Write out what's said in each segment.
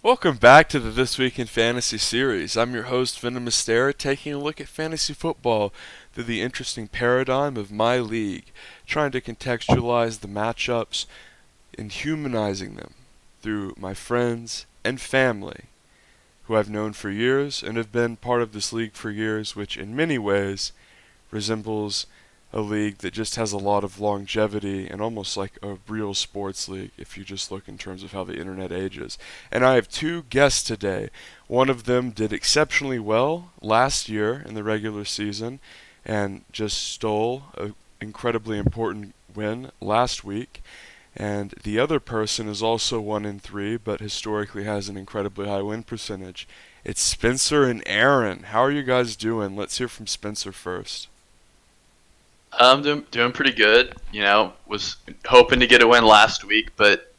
Welcome back to the This Week in Fantasy series. I'm your host, VenomousStare, taking a look at fantasy football through the interesting paradigm of my league, trying to contextualize the matchups and humanizing them through my friends and family who I've known for years and have been part of this league for years, which in many ways resembles a league that just has a lot of longevity and almost like a real sports league if you just look in terms of how the internet ages. And I have two guests today. One of them did exceptionally well last year in the regular season and just stole an incredibly important win last week. And the other person is also 1-3, but historically has an incredibly high win percentage. It's Spencer and Aaron. How are you guys doing? Let's hear from Spencer first. I'm doing pretty good. Was hoping to get a win last week, but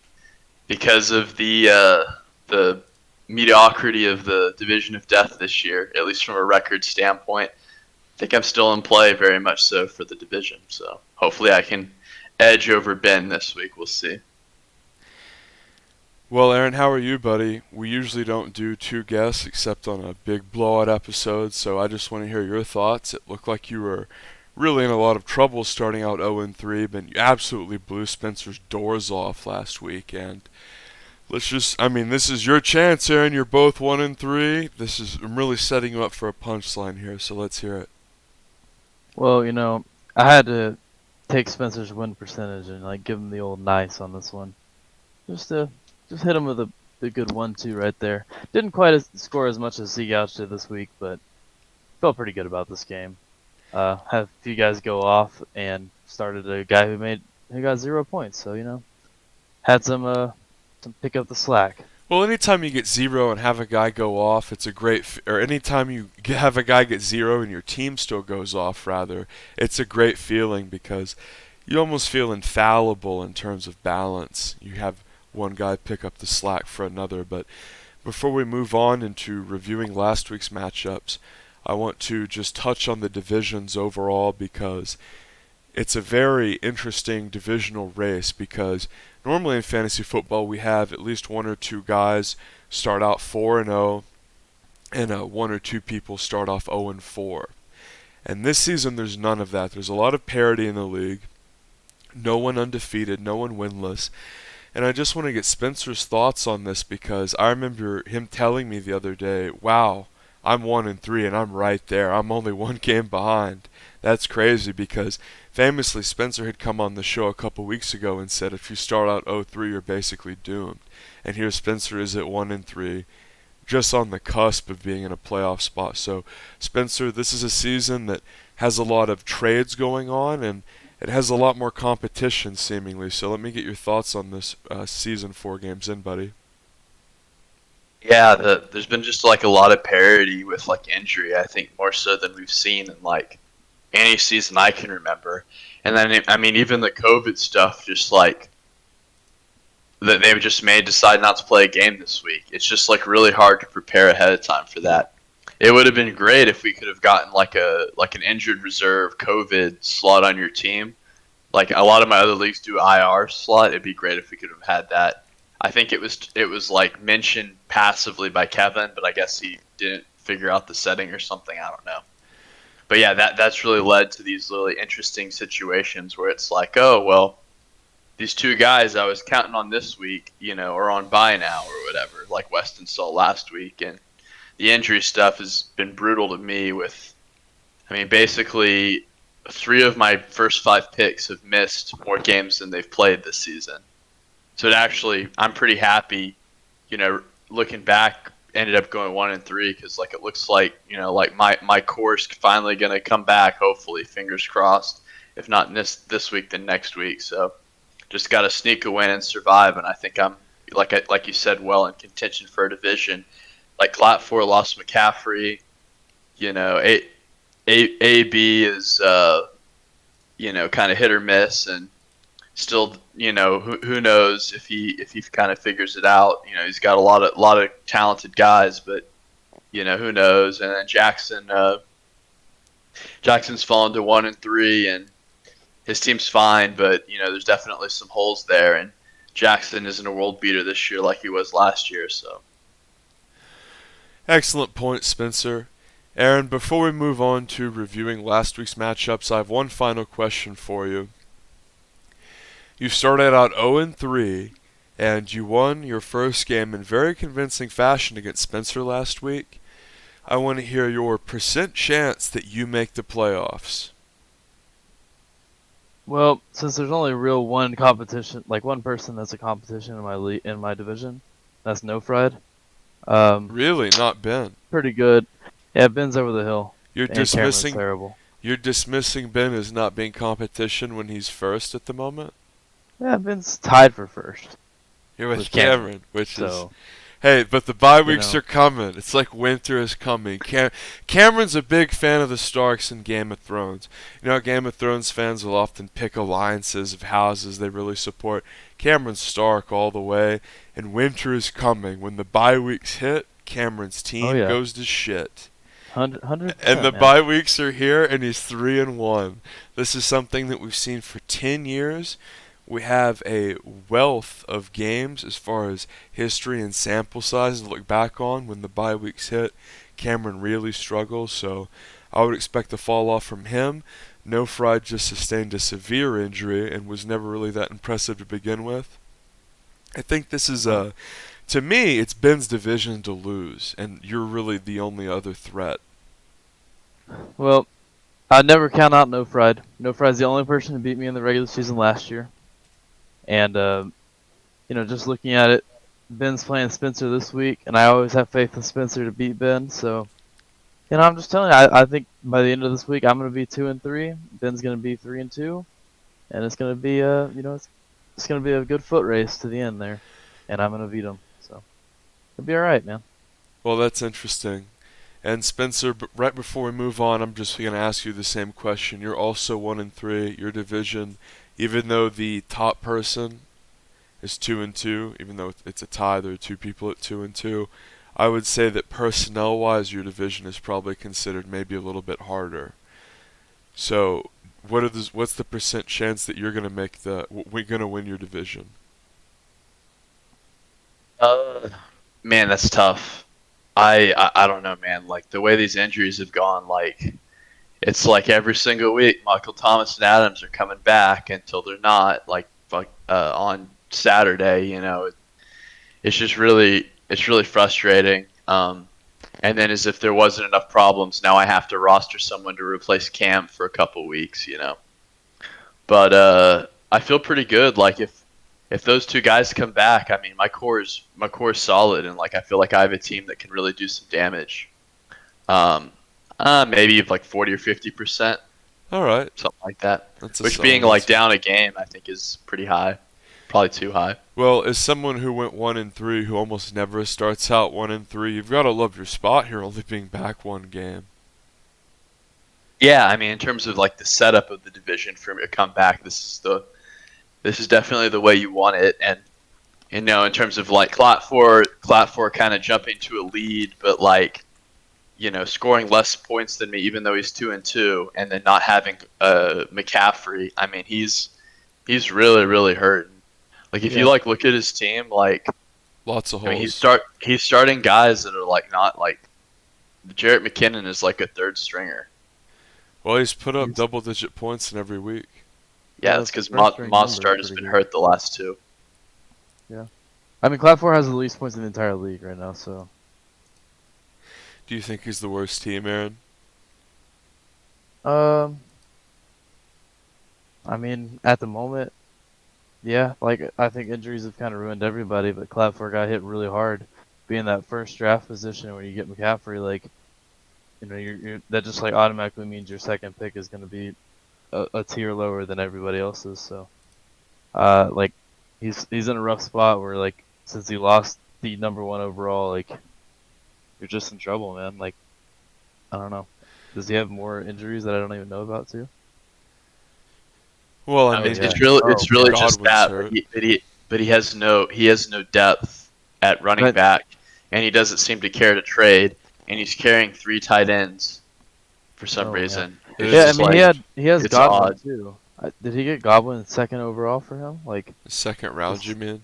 because of the mediocrity of the Division of Death this year, at least from a record standpoint, I think I'm still in play very much so for the division. So hopefully I can edge over Ben this week. We'll see. Well, Aaron, how are you, buddy? We usually don't do two guests except on a big blowout episode, so I just want to hear your thoughts. It looked like you were really in a lot of trouble starting out 0-3, but you absolutely blew Spencer's doors off last week. And this is your chance, Aaron. You're both 1-3. I'm really setting you up for a punchline here, so let's hear it. Well, I had to take Spencer's win percentage and give him the old nice on this one. Just hit him with a good 1-2 right there. Didn't quite score as much as Seagouch did this week, but felt pretty good about this game. Had a few guys go off and started a guy who got 0 points. So had some pick up the slack. Well, anytime you get 0 and have a guy go off, it's a or anytime you have a guy get 0 and your team still goes off, rather, it's a great feeling because you almost feel infallible in terms of balance. You have one guy pick up the slack for another. But before we move on into reviewing last week's matchups, I want to just touch on the divisions overall because it's a very interesting divisional race because normally in fantasy football we have at least one or two guys start out 4-0 and one or two people start off 0-4. And this season there's none of that. There's a lot of parity in the league. No one undefeated, no one winless. And I just want to get Spencer's thoughts on this because I remember him telling me the other day, wow, I'm 1-3 and I'm right there. I'm only one game behind. That's crazy because famously Spencer had come on the show a couple weeks ago and said if you start out 0-3 you're basically doomed. And here Spencer is at 1-3, just on the cusp of being in a playoff spot. So Spencer, this is a season that has a lot of trades going on and it has a lot more competition seemingly. So let me get your thoughts on this season 4 games in, buddy. Yeah, there's been just a lot of parity with injury. I think more so than we've seen in any season I can remember. And then even the COVID stuff, just that they've just decide not to play a game this week. It's just really hard to prepare ahead of time for that. It would have been great if we could have gotten an injured reserve COVID slot on your team. Like a lot of my other leagues do IR slot. It'd be great if we could have had that. I think it was mentioned passively by Kevin, but I guess he didn't figure out the setting or something. I don't know. But yeah, that's really led to these really interesting situations where it's oh well, these two guys I was counting on this week, are on bye now or whatever, like Weston saw last week, and the injury stuff has been brutal to me basically 3 of my first 5 picks have missed more games than they've played this season. So I'm pretty happy, looking back, ended up going 1-3 because it looks my core's finally going to come back, hopefully, fingers crossed. If not this week, then next week. So just got to sneak a win and survive, and I think I'm, like you said, well in contention for a division. Clat 4 lost McCaffrey. AB is kind of hit or miss, and still who knows if he kind of figures it out. He's got a lot of talented guys, but who knows. And then Jackson's fallen to 1-3, and his team's fine, but there's definitely some holes there. And Jackson isn't a world beater this year like he was last year, so Excellent point, Spencer. Aaron, before we move on to reviewing last week's matchups, I have one final question for you. You started out 0-3, and you won your first game in very convincing fashion against Spencer last week. I want to hear your percent chance that you make the playoffs. Well, since there's only real one competition, like one person that's a competition in my division, that's No Fried. Really, not Ben. Pretty good. Yeah, Ben's over the hill. You're And Cameron's dismissing terrible. you're dismissing Ben as not being competition when he's first at the moment. Yeah, Ben's tied for first. You're with With Cameron, Cameron, which is So, hey, but the bye you weeks know. are coming. It's like winter is coming. Cameron's a big fan of the Starks in Game of Thrones. You know, Game of Thrones fans will often pick alliances of houses they really support. Cameron's Stark all the way, and winter is coming. When the bye weeks hit, Cameron's team yeah. goes to shit. 100%, And the man. bye weeks are here, and he's 3-1. This is something that we've seen for 10 years. We have a wealth of games as far as history and sample size to look back on. When the bye weeks hit, Cameron really struggles, so I would expect a fall off from him. No Fried just sustained a severe injury and was never really that impressive to begin with. I think this is to me, it's Ben's division to lose, and you're really the only other threat. Well, I'd never count out No Fried. No Fried's the only person who beat me in the regular season last year. And, just looking at it, Ben's playing Spencer this week, and I always have faith in Spencer to beat Ben. So, I'm just telling you, I think by the end of this week, I'm going to be 2-3. Ben's going to be 3-2, and it's going to be it's going to be a good foot race to the end there, and I'm going to beat him. So, it'll be all right, man. Well, that's interesting. And Spencer, right before we move on, I'm just going to ask you the same question. You're also 1-3. Your division, even though the top person is 2-2, even though it's a tie, there are two people at 2-2. I would say that personnel-wise, your division is probably considered maybe a little bit harder. So, what's the percent chance that you're going to win your division? Man, that's tough. I don't know, man. Like the way these injuries have gone, like it's like every single week, Michael Thomas and Adams are coming back until they're not. Like on Saturday, it's just it's really frustrating. And then as if there wasn't enough problems, now I have to roster someone to replace Cam for a couple weeks, But I feel pretty good. Like if those two guys come back, I mean, my core is solid, and like I feel like I have a team that can really do some damage. Maybe like 40 or 50%. All right, something like that. That's Which being like down a game, I think is pretty high, probably too high. Well, as someone who went 1-3, who almost never starts out 1-3, you've got to love your spot here, only being back one game. Yeah, I mean, in terms of like the setup of the division for a comeback, this is definitely the way you want it. And in terms of like Clatfor kind of jumping to a lead, but like scoring less points than me, even though he's 2-2, and then not having McCaffrey. I mean, he's really really hurting. Like if you like look at his team, like lots of holes. I mean, he's starting guys that are like not like Jarrett McKinnon is like a third stringer. Well, he's put up double-digit points in every week. Yeah, that's because Mostert has been hurt the last two. Yeah. I mean, Cloud 4 has the least points in the entire league right now, so. Do you think he's the worst team, Aaron? I mean, at the moment, yeah. Like, I think injuries have kind of ruined everybody, but Cloud 4 got hit really hard. Being that first draft position when you get McCaffrey, like, that just like automatically means your second pick is going to be a tier lower than everybody else's. So, like, he's in a rough spot where, like, since he lost the number 1 overall, like, you're just in trouble, man. Like, I don't know. Does he have more injuries that I don't even know about too? Well, I mean, it's really just that, but he has no depth at running back, and he doesn't seem to care to trade, and he's carrying 3 tight ends for some reason. Yeah, I mean, he has Godwin too. Did he get Goblin second overall for him? Like second round, you mean?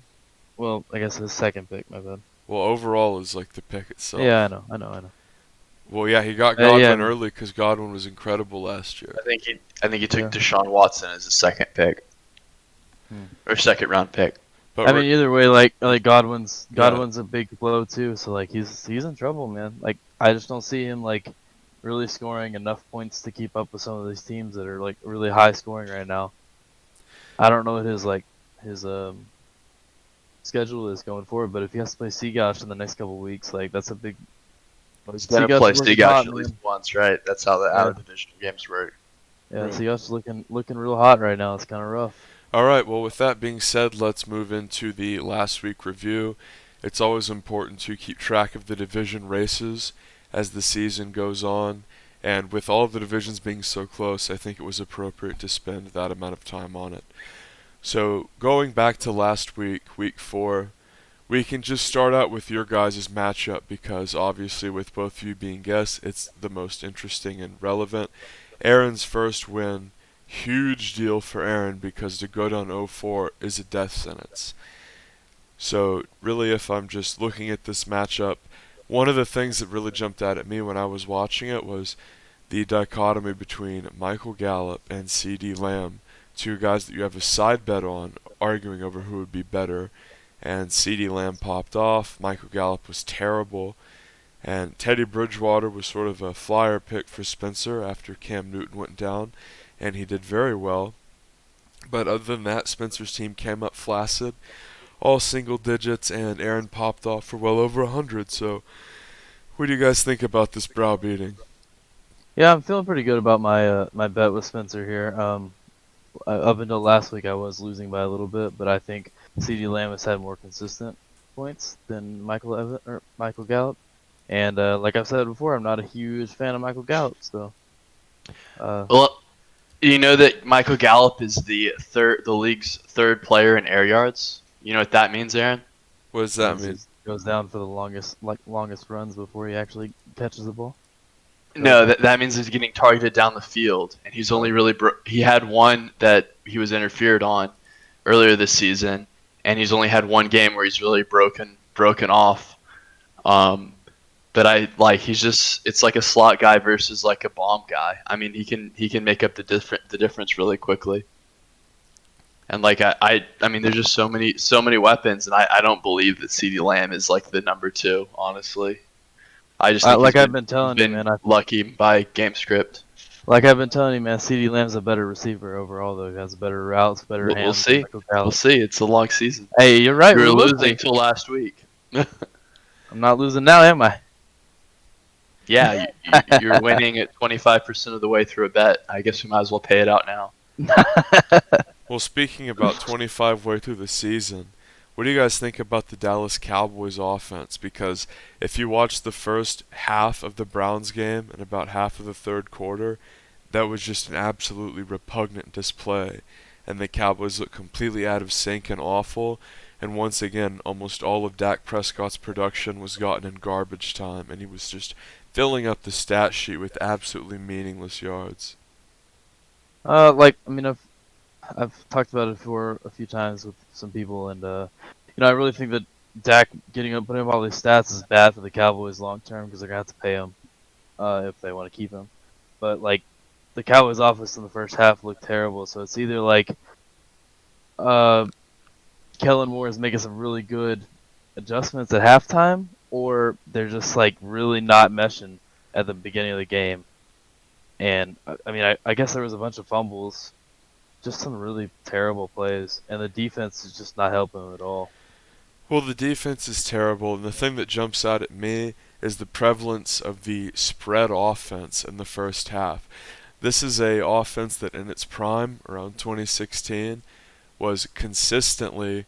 Well, I guess his second pick, my bad. Well, overall is like the pick itself. Yeah, I know. Well, yeah, he got Yeah, Godwin early because Godwin was incredible last year. I think he took Yeah. Deshaun Watson as a second pick Hmm. or second round pick. But I mean, either way, like Godwin's Yeah. a big blow too. So like he's in trouble, man. Like I just don't see him like really scoring enough points to keep up with some of these teams that are like really high scoring right now. I don't know what his schedule is going forward, but if he has to play Seagosh in the next couple weeks, like that's a big. He's gonna Seagosh play is looking Stigash hot, at least man. once, right? That's how the Yeah. out of division games work. Yeah, Right. Seagosh is looking real hot right now. It's kind of rough. All right, well, with that being said, let's move into the last week review. It's always important to keep track of the division races as the season goes on, and with all of the divisions being so close, I think it was appropriate to spend that amount of time on it. So, going back to last week, week 4, we can just start out with your guys' matchup because obviously with both of you being guests, it's the most interesting and relevant. Aaron's first win, huge deal for Aaron because to go down 0-4 is a death sentence. So really if I'm just looking at this matchup, one of the things that really jumped out at me when I was watching it was the dichotomy between Michael Gallup and CD Lamb, two guys that you have a side bet on, arguing over who would be better. And CD Lamb popped off, Michael Gallup was terrible, and Teddy Bridgewater was sort of a flyer pick for Spencer after Cam Newton went down, and he did very well. But other than that, Spencer's team came up flaccid, all single digits, and Aaron popped off for well over 100. So, what do you guys think about this browbeating? Yeah, I'm feeling pretty good about my bet with Spencer here. Up until last week, I was losing by a little bit, but I think CeeDee Lamb has had more consistent points than Michael Gallup. And like I've said before, I'm not a huge fan of Michael Gallup. So, Well, you know that Michael Gallup is the league's third player in air yards. You know what that means, Aaron? What does that he mean? goes down for the longest runs before he actually catches the ball. No, that means he's getting targeted down the field, and he's only really he had one that he was interfered on earlier this season, and he's only had one game where he's really broken off. But it's like a slot guy versus like a bomb guy. I mean, he can make up the difference really quickly. And like I mean, there's just so many weapons, and I don't believe that CeeDee Lamb is like the number 2, honestly. I just think like he's I've been telling you, man. lucky by game script. Like I've been telling you, man. CeeDee Lamb's a better receiver overall, though. He has better routes, better hands. We'll see. Michael Gallup. We'll see. It's a long season. Hey, you're right. We were we'll losing see. till last week. I'm not losing now, am I? Yeah, you're winning at 25% of the way through a bet. I guess we might as well pay it out now. Well, speaking about 25 way through the season, what do you guys think about the Dallas Cowboys offense? Because if you watch the first half of the Browns game and about half of the third quarter, that was just an absolutely repugnant display. And the Cowboys looked completely out of sync and awful. And once again, almost all of Dak Prescott's production was gotten in garbage time, and he was just filling up the stat sheet with absolutely meaningless yards. Like I mean, I've talked about it for a few times with some people, and I really think that Dak putting up all these stats is bad for the Cowboys long term because they're gonna have to pay him if they want to keep him. But like the Cowboys' offense in the first half looked terrible, so it's either like Kellen Moore is making some really good adjustments at halftime, or they're just like really not meshing at the beginning of the game. And I mean, I guess there was a bunch of fumbles, just some really terrible plays, and the defense is just not helping them at all. Well, the defense is terrible, and the thing that jumps out at me is the prevalence of the spread offense in the first half. This is a offense that in its prime, around 2016, was consistently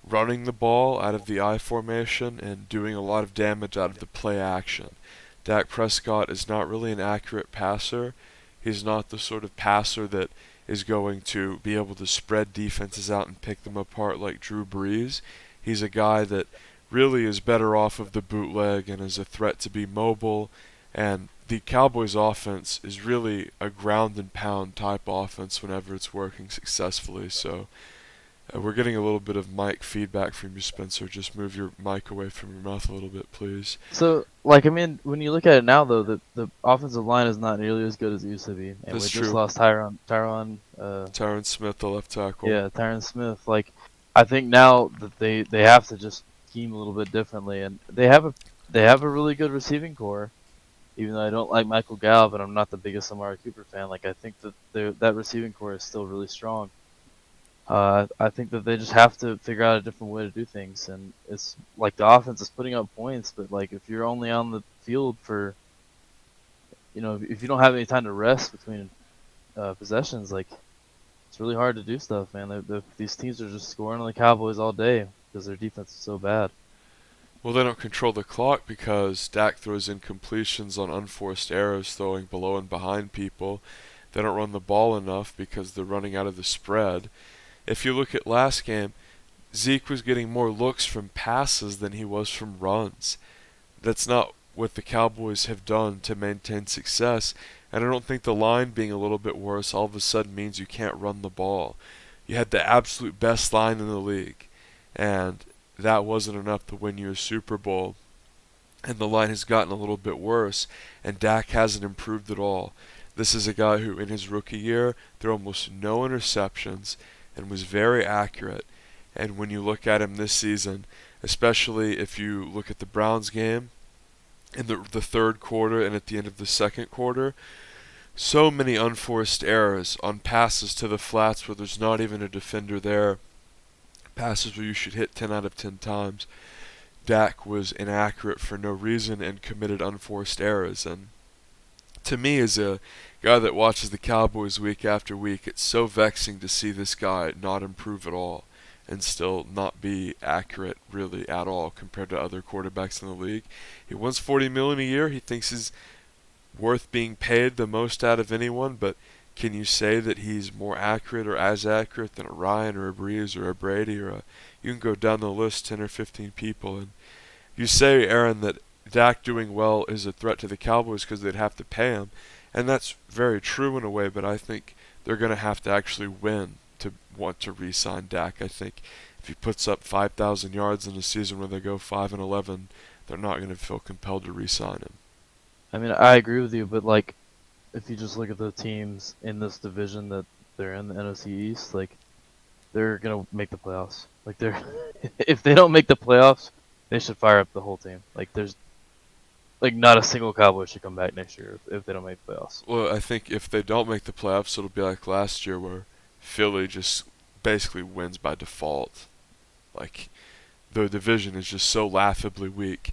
running the ball out of the I formation and doing a lot of damage out of the play action. Dak Prescott is not really an accurate passer. He's not the sort of passer that is going to be able to spread defenses out and pick them apart like Drew Brees. He's a guy that really is better off of the bootleg and is a threat to be mobile. And the Cowboys offense is really a ground and pound type offense whenever it's working successfully. So We're getting a little bit of mic feedback from you, Spencer. Just move your mic away from your mouth a little bit, please. So, like, I mean, when you look at it now, though, the offensive line is not nearly as good as it used to be, and That's we just true. lost Tyron Smith, the left tackle. yeah, Tyron Smith. Like, I think now that they have to just scheme a little bit differently, and they have a really good receiving core. Even though I don't like Michael Gallup and I'm not the biggest Amari Cooper fan, like I think that that receiving core is still really strong. I think that they just have to figure out a different way to do things, and it's like the offense is putting up points, but like if you're only on the field for, if you don't have any time to rest between possessions, like it's really hard to do stuff, man. These teams are just scoring on the Cowboys all day because their defense is so bad. Well, they don't control the clock because Dak throws incompletions on unforced errors, throwing below and behind people. They don't run the ball enough because they're running out of the spread. If you look at last game, Zeke was getting more looks from passes than he was from runs. That's not what the Cowboys have done to maintain success, and I don't think the line being a little bit worse all of a sudden means you can't run the ball. You had the absolute best line in the league, and that wasn't enough to win you a Super Bowl. And the line has gotten a little bit worse, and Dak hasn't improved at all. This is a guy who, in his rookie year, threw almost no interceptions and was very accurate. And when you look at him this season, especially if you look at the Browns game in the third quarter and at the end of the second quarter, so many unforced errors on passes to the flats where there's not even a defender there, passes where you should hit 10 out of 10 times. Dak was inaccurate for no reason and committed unforced errors. And to me, as a guy that watches the Cowboys week after week, it's so vexing to see this guy not improve at all and still not be accurate really at all compared to other quarterbacks in the league. He wants $40 million a year. He thinks he's worth being paid the most out of anyone, but can you say that he's more accurate or as accurate than a Ryan or a Breeze or a Brady you can go down the list 10 or 15 people, and you say, Aaron, that Dak doing well is a threat to the Cowboys because they'd have to pay him, and that's very true in a way, but I think they're going to have to actually win to want to re-sign Dak. I think if he puts up 5,000 yards in a season where they go 5-11, they're not going to feel compelled to re-sign him. I mean, I agree with you, but like if you just look at the teams in this division that they're in, the NFC East, like they're gonna make the playoffs. Like they're if they don't make the playoffs, they should fire up the whole team. Like there's like not a single Cowboy should come back next year if they don't make the playoffs. Well, I think if they don't make the playoffs, it'll be like last year where Philly just basically wins by default. Like, the division is just so laughably weak.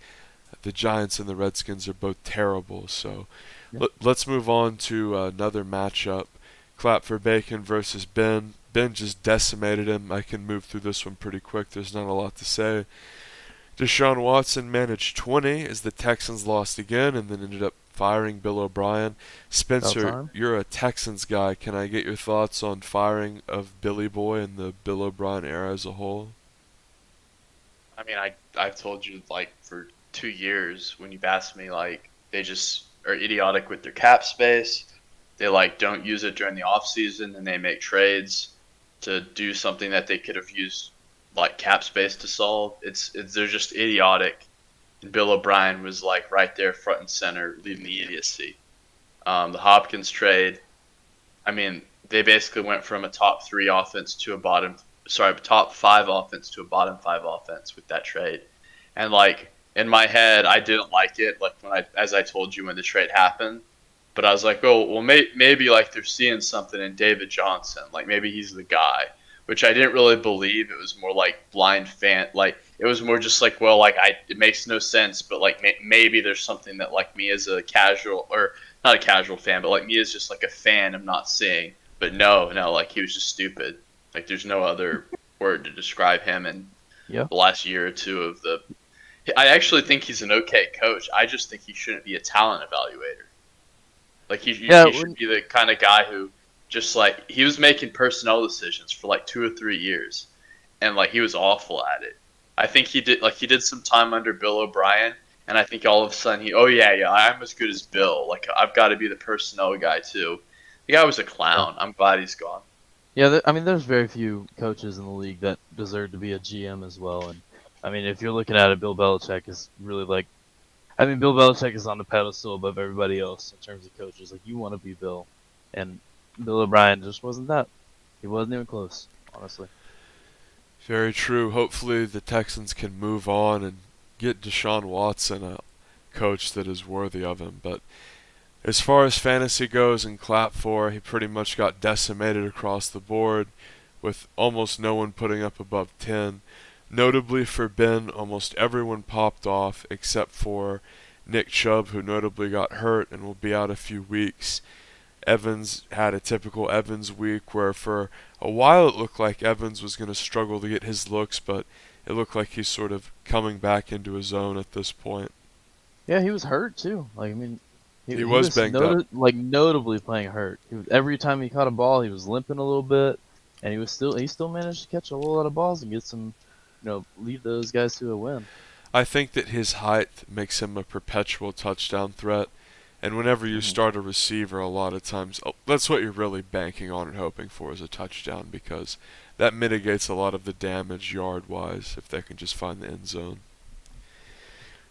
The Giants and the Redskins are both terrible, so let's move on to another matchup. Clap for Bacon versus Ben. Ben just decimated him. I can move through this one pretty quick. There's not a lot to say. Deshaun Watson managed 20 as the Texans lost again and then ended up firing Bill O'Brien. Spencer, you're a Texans guy. Can I get your thoughts on firing of Billy Boy and the Bill O'Brien era as a whole? I mean, I've told you like for 2 years when you've asked me, like they just are idiotic with their cap space. They like don't use it during the off season and they make trades to do something that they could have used like cap space to solve. They're just idiotic. And Bill O'Brien was like right there front and center leading the idiocy. The Hopkins trade, I mean, they basically went from a top 3 offense to top 5 offense to a bottom 5 offense with that trade. And like in my head, I didn't like it. Like as I told you when the trade happened, but I was like, oh, well, maybe like they're seeing something in David Johnson. Like maybe he's the guy, which I didn't really believe. It was more like blind fan. Like it was more just like, well, like it makes no sense, but like maybe there's something that like me as a casual or not a casual fan, but like me as just like a fan, I'm not seeing. But no, like he was just stupid. Like there's no other word to describe him in the last year or two of the. I actually think he's an okay coach. I just think he shouldn't be a talent evaluator. Like he should be the kind of guy who just like he was making personnel decisions for like 2 or 3 years, and like he was awful at it. I think he did some time under Bill O'Brien, and I think all of a sudden I'm as good as Bill. Like I've got to be the personnel guy too. The guy was a clown. I'm glad he's gone. Yeah, I mean, there's very few coaches in the league that deserve to be a GM as well. And I mean, if you're looking at it, Bill Belichick is really like, I mean, Bill Belichick is on the pedestal above everybody else in terms of coaches. Like, you want to be Bill, and Bill O'Brien just wasn't that. He wasn't even close, honestly. Very true. Hopefully the Texans can move on and get Deshaun Watson a coach that is worthy of him. But as far as fantasy goes in Clap 4, he pretty much got decimated across the board with almost no one putting up above 10. Notably for Ben, almost everyone popped off except for Nick Chubb, who notably got hurt and will be out a few weeks. Evans had a typical Evans week where for a while it looked like Evans was going to struggle to get his looks, but it looked like he's sort of coming back into his own at this point. Yeah, he was hurt too. Like, I mean, He was banged up. notably playing hurt. Every time he caught a ball, he was limping a little bit, and he still managed to catch a whole lot of balls and get some, lead those guys to a win. I think that his height makes him a perpetual touchdown threat. And whenever you start a receiver, a lot of times, that's what you're really banking on and hoping for is a touchdown because that mitigates a lot of the damage yard-wise if they can just find the end zone.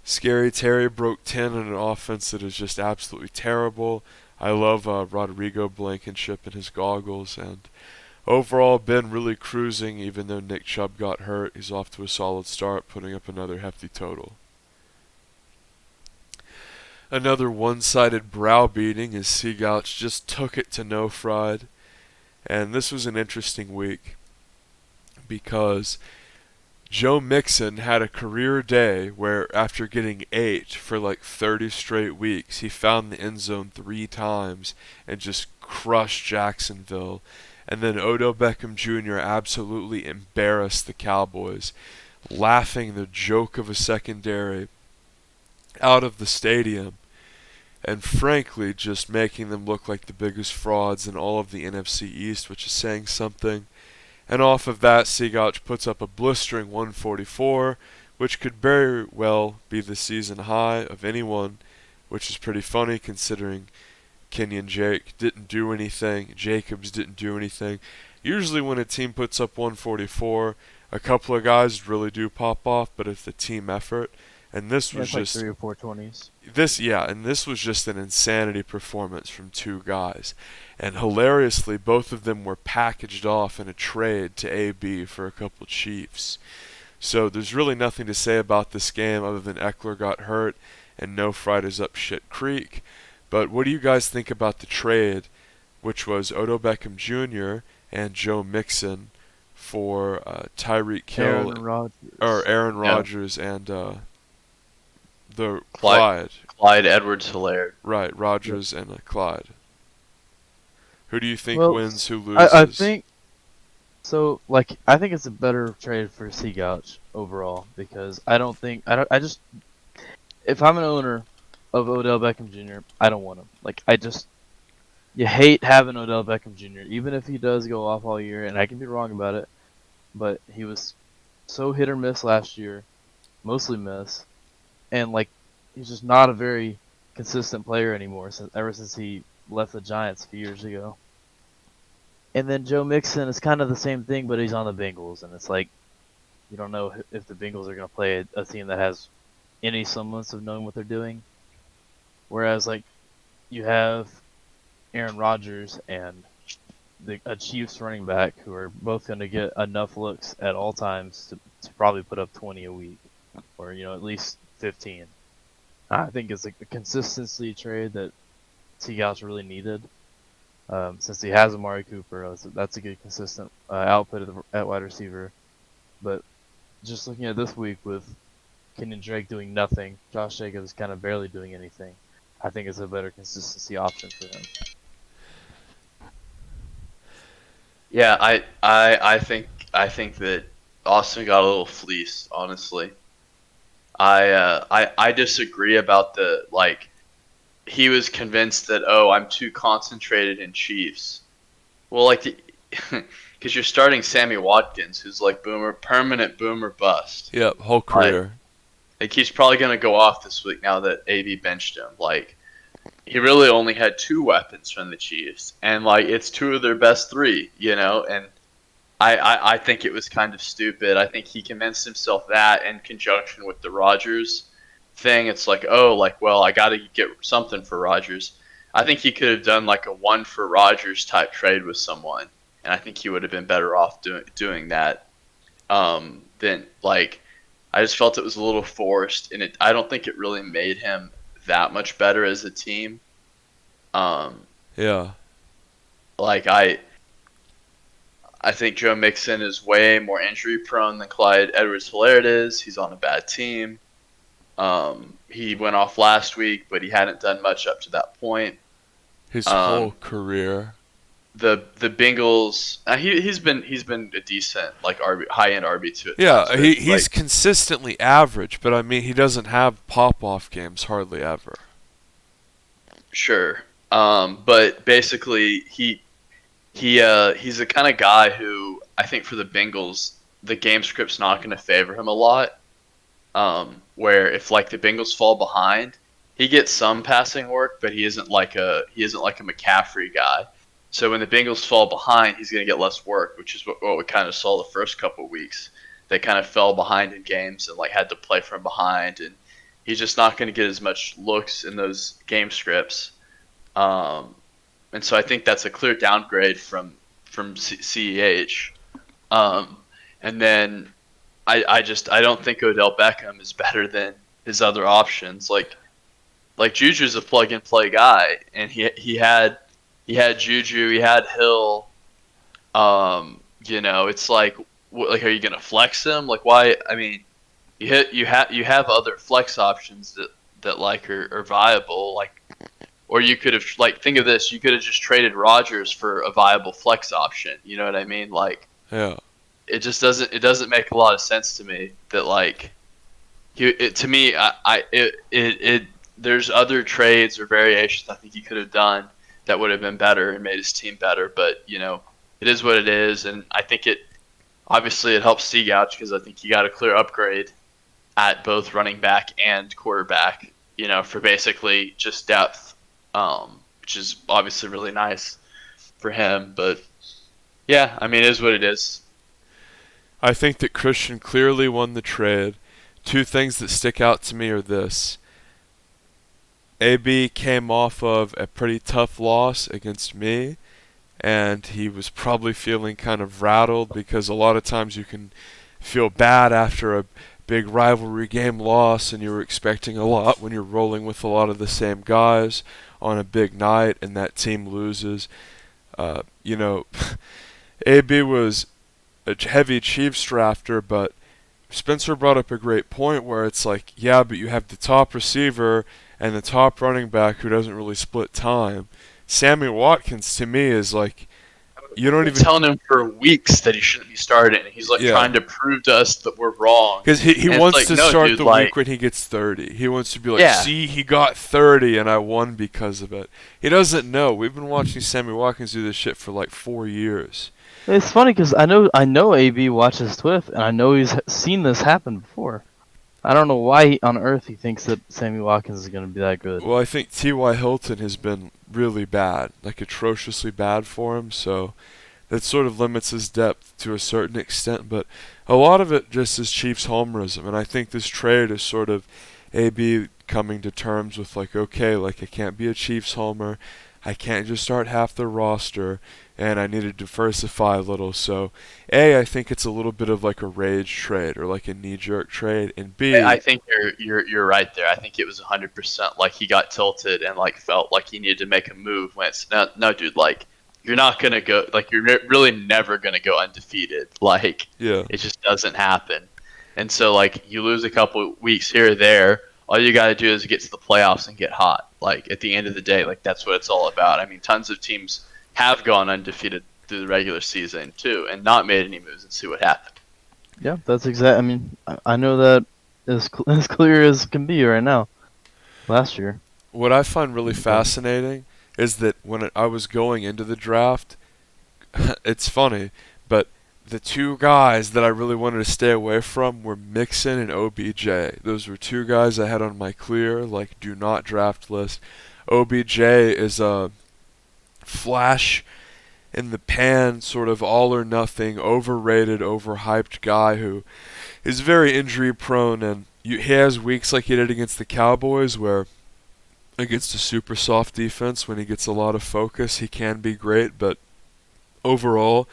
Scary Terry broke 10 on an offense that is just absolutely terrible. I love Rodrigo Blankenship and his goggles. And overall, Ben really cruising even though Nick Chubb got hurt. He's off to a solid start, putting up another hefty total. Another one-sided browbeating as Seagouch just took it to No Fried. And this was an interesting week because Joe Mixon had a career day where after getting 8 for like 30 straight weeks, he found the end zone 3 times and just crushed Jacksonville. And then Odell Beckham Jr. absolutely embarrassed the Cowboys, laughing the joke of a secondary out of the stadium. And frankly, just making them look like the biggest frauds in all of the NFC East, which is saying something. And off of that, Seagouch puts up a blistering 144, which could very well be the season high of anyone, which is pretty funny considering Kenyon Jake didn't do anything, Jacobs didn't do anything. Usually when a team puts up 144, a couple of guys really do pop off, but it's the team effort. And this was Like just 3 or 4 20s. this was just an insanity performance from 2 guys. And hilariously, both of them were packaged off in a trade to AB for a couple Chiefs. So there's really nothing to say about this game other than Eckler got hurt and No Fried is up shit creek. But what do you guys think about the trade, which was Odell Beckham Jr. and Joe Mixon for Tyreek Hill Aaron Rodgers and the Clyde Edwards-Helaire. Right, Rodgers and Clyde. Who do you think Well, wins? Who loses? I think so. Like, I think it's a better trade for Seagouch overall because I just if I'm an owner of Odell Beckham Jr., I don't want him. Like, you hate having Odell Beckham Jr. even if he does go off all year, and I can be wrong about it, but he was so hit or miss last year, mostly miss, and like he's just not a very consistent player anymore ever since he left the Giants a few years ago. And then Joe Mixon is kind of the same thing, but he's on the Bengals, and it's like you don't know if the Bengals are going to play a team that has any semblance of knowing what they're doing. Whereas like you have Aaron Rodgers and a Chiefs running back who are both going to get enough looks at all times to probably put up 20 a week, or at least 15. I think it's a consistency trade that Seagouch really needed. Since he has Amari Cooper, that's a good consistent output at wide receiver. But just looking at this week with Kenyon Drake doing nothing, Josh Jacobs kind of barely doing anything, I think it's a better consistency option for him. Yeah, I think that Austin got a little fleeced, honestly. I disagree about the he was convinced that I'm too concentrated in Chiefs. Well, because you're starting Sammy Watkins, who's like permanent boomer bust. Yep, whole career. He's probably gonna go off this week now that AB benched him. he really only had two weapons from the Chiefs, and like it's two of their best three, and I think it was kind of stupid. I think he convinced himself that in conjunction with the Rodgers thing. It's like, oh, like, well, I got to get something for Rodgers. I think he could have done like a one for Rodgers type trade with someone, and I think he would have been better off doing that. Than like, I just felt it was a little forced, and I don't think it really made him that much better as a team. Yeah. Like I think Joe Mixon is way more injury prone than Clyde Edwards-Helaire is. He's on a bad team. He went off last week, but he hadn't done much up to that point. His whole career. The Bengals, he's been a decent like high end RB2. Yeah, he's consistently average, but I mean he doesn't have pop off games hardly ever. Sure, but basically he's the kind of guy who I think for the Bengals the game script's not going to favor him a lot. Where if like the Bengals fall behind, he gets some passing work, but he isn't like a McCaffrey guy. So when the Bengals fall behind, he's going to get less work, which is what we kind of saw the first couple of weeks. They kind of fell behind in games and like had to play from behind, and he's just not going to get as much looks in those game scripts. And so I think that's a clear downgrade from CEH. And then I don't think Odell Beckham is better than his other options. Like Juju's a plug and play guy, and he had Juju, he had Hill. It's like are you gonna flex him? Like why? I mean, you have other flex options that like are viable. Like, or you could have like think of this. You could have just traded Rodgers for a viable flex option. You know what I mean? Like, yeah. It just doesn't make a lot of sense to me that like there's other trades or variations I think he could have done that would have been better and made his team better, but it is what it is, and I think it helps Seagouch because I think he got a clear upgrade at both running back and quarterback, for basically just depth, which is obviously really nice for him, but yeah, I mean, it is what it is. I think that Christian clearly won the trade. Two things that stick out to me are this. AB came off of a pretty tough loss against me, and he was probably feeling kind of rattled because a lot of times you can feel bad after a big rivalry game loss and you were expecting a lot when you're rolling with a lot of the same guys on a big night and that team loses. AB was a heavy Chiefs drafter, but Spencer brought up a great point where it's like, yeah, but you have the top receiver and the top running back who doesn't really split time. Sammy Watkins, to me, is like, you don't even telling him for weeks that he shouldn't be starting. He's like trying to prove to us that we're wrong. Because he wants to start the week when he gets 30. He wants to be like, see, he got 30 and I won because of it. He doesn't know. We've been watching Sammy Watkins do this shit for like 4 years. It's funny because I know AB watches TWIF, and I know he's seen this happen before. I don't know why on earth he thinks that Sammy Watkins is going to be that good. Well, I think T.Y. Hilton has been really bad, like atrociously bad for him, so that sort of limits his depth to a certain extent, but a lot of it just is Chiefs homerism, and I think this trade is sort of AB coming to terms with like, okay, like I can't be a Chiefs homer, I can't just start half the roster, and I need to diversify a little. So, A, I think it's a little bit of like a rage trade or like a knee-jerk trade, and B, I think you're right there. I think it was 100% like he got tilted and like felt like he needed to make a move when it's no, dude, like you're not gonna go, like you're really never gonna go undefeated. Like, yeah, it just doesn't happen. And so like you lose a couple weeks here or there. All you got to do is get to the playoffs and get hot. Like at the end of the day, like that's what it's all about. I mean, tons of teams have gone undefeated through the regular season too, and not made any moves and see what happened. Yeah, that's exact. I mean, I know that as clear as can be right now. Last year. What I find really fascinating is that when I was going into the draft, it's funny, but the two guys that I really wanted to stay away from were Mixon and OBJ. Those were two guys I had on my clear, like, do not draft list. OBJ is a flash in the pan, sort of all or nothing, overrated, overhyped guy who is very injury prone, and he has weeks like he did against the Cowboys where against a super soft defense, when he gets a lot of focus, he can be great, but overall,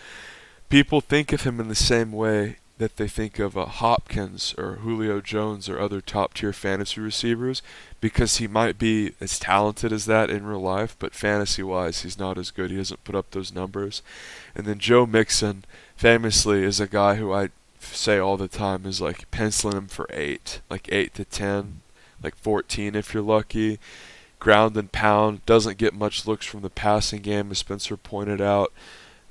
people think of him in the same way that they think of Hopkins or Julio Jones or other top-tier fantasy receivers, because he might be as talented as that in real life, but fantasy-wise, he's not as good. He doesn't put up those numbers. And then Joe Mixon, famously, is a guy who I say all the time is like penciling him for 8, like 8 to 10, like 14 if you're lucky. Ground and pound, doesn't get much looks from the passing game, as Spencer pointed out.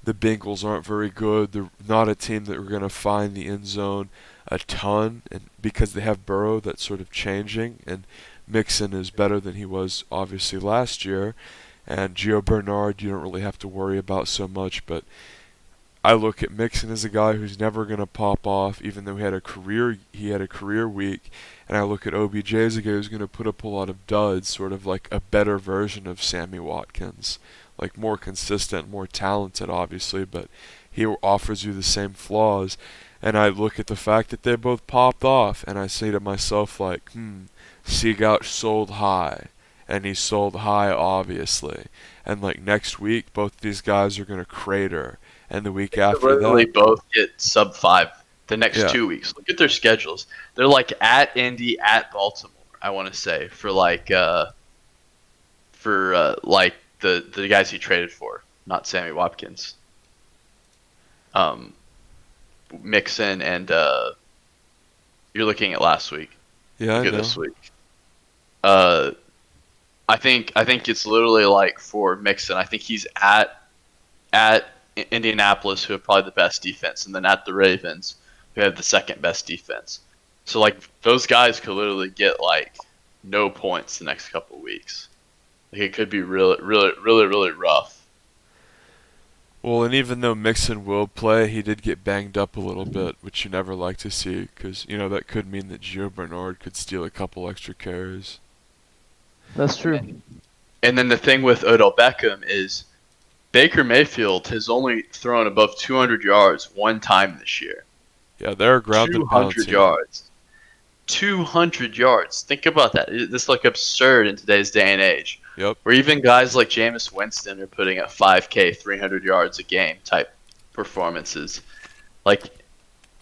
The Bengals aren't very good. They're not a team that we're going to find the end zone a ton, and because they have Burrow, that's sort of changing, and Mixon is better than he was obviously last year, and Gio Bernard you don't really have to worry about so much, but I look at Mixon as a guy who's never going to pop off, even though he had a career week, and I look at OBJ as a guy who's going to put up a lot of duds, sort of like a better version of Sammy Watkins. Like more consistent, more talented, obviously, but he offers you the same flaws. And I look at the fact that they both popped off, and I say to myself, like, Seagout sold high, and he sold high, obviously. And like next week, both these guys are going to crater, and the week after Literally that, both get sub 5 the next Yeah. 2 weeks. Look at their schedules. They're like at Indy, at Baltimore. I want to say for the guys he traded for, not Sammy Watkins. Mixon and you're looking at last week. yeah, I Look at know. this week. I think it's literally like for Mixon. I think he's at Indianapolis, who have probably the best defense, and then at the Ravens, who have the second best defense. So like those guys could literally get like no points the next couple of weeks. Like it could be really rough. Well, and even though Mixon will play, he did get banged up a little bit, which you never like to see, because that could mean that Gio Bernard could steal a couple extra carries. That's true. And then the thing with Odell Beckham is Baker Mayfield has only thrown above 200 yards one time this year. Yeah, they're a ground and pound 200 team. yards. 200 yards. Think about that. This is like absurd in today's day and age. Yep. Where even guys like Jameis Winston are putting up 5K, 300 yards a game type performances. Like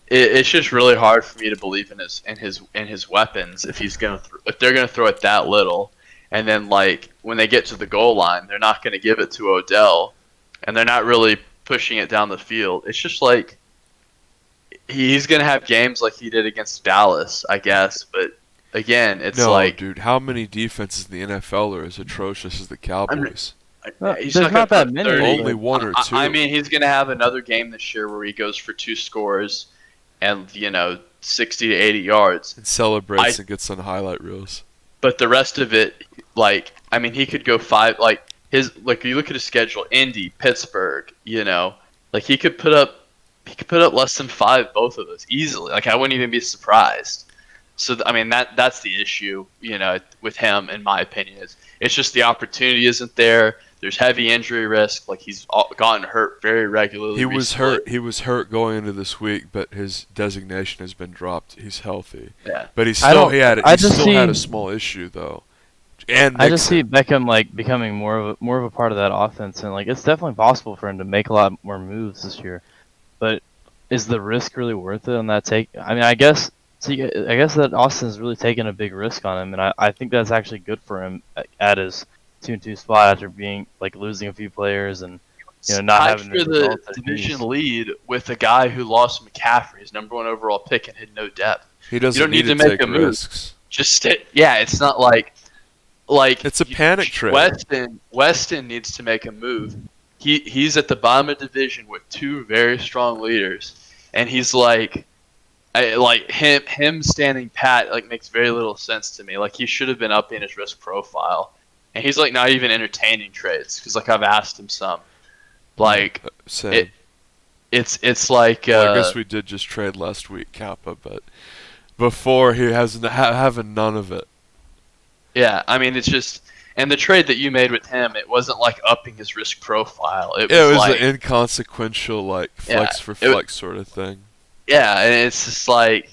it's just really hard for me to believe in his weapons if they're gonna throw it that little, and then like when they get to the goal line, they're not gonna give it to Odell, and they're not really pushing it down the field. It's just like he's gonna have games like he did against Dallas, I guess, but. Again, it's No, like dude, how many defenses in the NFL are as atrocious as the Cowboys? he's There's not gonna that put many. 30. Only one or two. I mean, he's going to have another game this year where he goes for 2 scores and 60 to 80 yards. And celebrates and gets on highlight reels. But the rest of it, he could go 5. Like you look at his schedule: Indy, Pittsburgh. Like he could put up less than 5 both of those easily. Like I wouldn't even be surprised. So that's the issue, with him, in my opinion. It's just the opportunity isn't there. There's heavy injury risk. Like he's gotten hurt very regularly. He was recently. hurt. He was hurt going into this week, but his designation has been dropped. He's healthy. Yeah. But he I don't- had I just had a see- small issue though. And I just Mixon. see Beckham like becoming more of a part of that offense, and like it's definitely possible for him to make a lot more moves this year. But is the risk really worth it on that take? I mean, I guess that Austin's really taken a big risk on him, and I think that's actually good for him at his 2-2 spot after being like losing a few players and not having Tied for the results that he division needs. lead with a guy who lost McCaffrey, his number 1 overall pick, and had no depth. He doesn't don't need to take make a move. risks. It's not like It's a panic trade. Weston needs to make a move. He's at the bottom of the division with 2 very strong leaders, and he's him standing pat makes very little sense to me. Like he should have been upping his risk profile, and he's not even entertaining trades because I've asked him some. Same. It's like Well, I guess we did just trade last week, Kappa, but before he has having none of it. Yeah, it's just And the trade that you made with him, it wasn't like upping his risk profile. It Yeah, was it was like, an inconsequential, like, yeah, flex for flex sort of thing. yeah, and it's just like,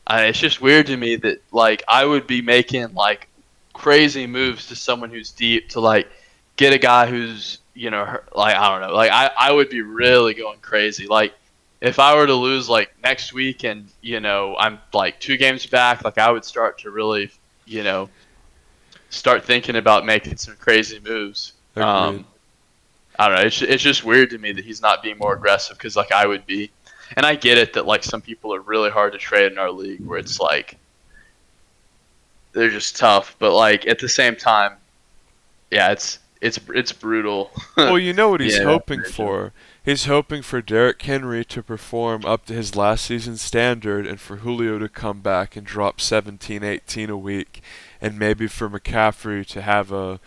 it's just weird to me that like I would be making like crazy moves to someone who's deep to like get a guy who's like I don't know, like I would be really going crazy. Like if I were to lose like next week and I'm like 2 games back, like I would start to really start thinking about making some crazy moves. Agreed. I don't know. It's just weird to me that he's not being more aggressive because like I would be. And I get it that like some people are really hard to trade in our league where it's like they're just tough, but like at the same time, yeah, it's brutal. Well, you know what he's Yeah, hoping for. He's hoping for Derrick Henry to perform up to his last season's standard and for Julio to come back and drop 17, 18 a week, and maybe for McCaffrey to have a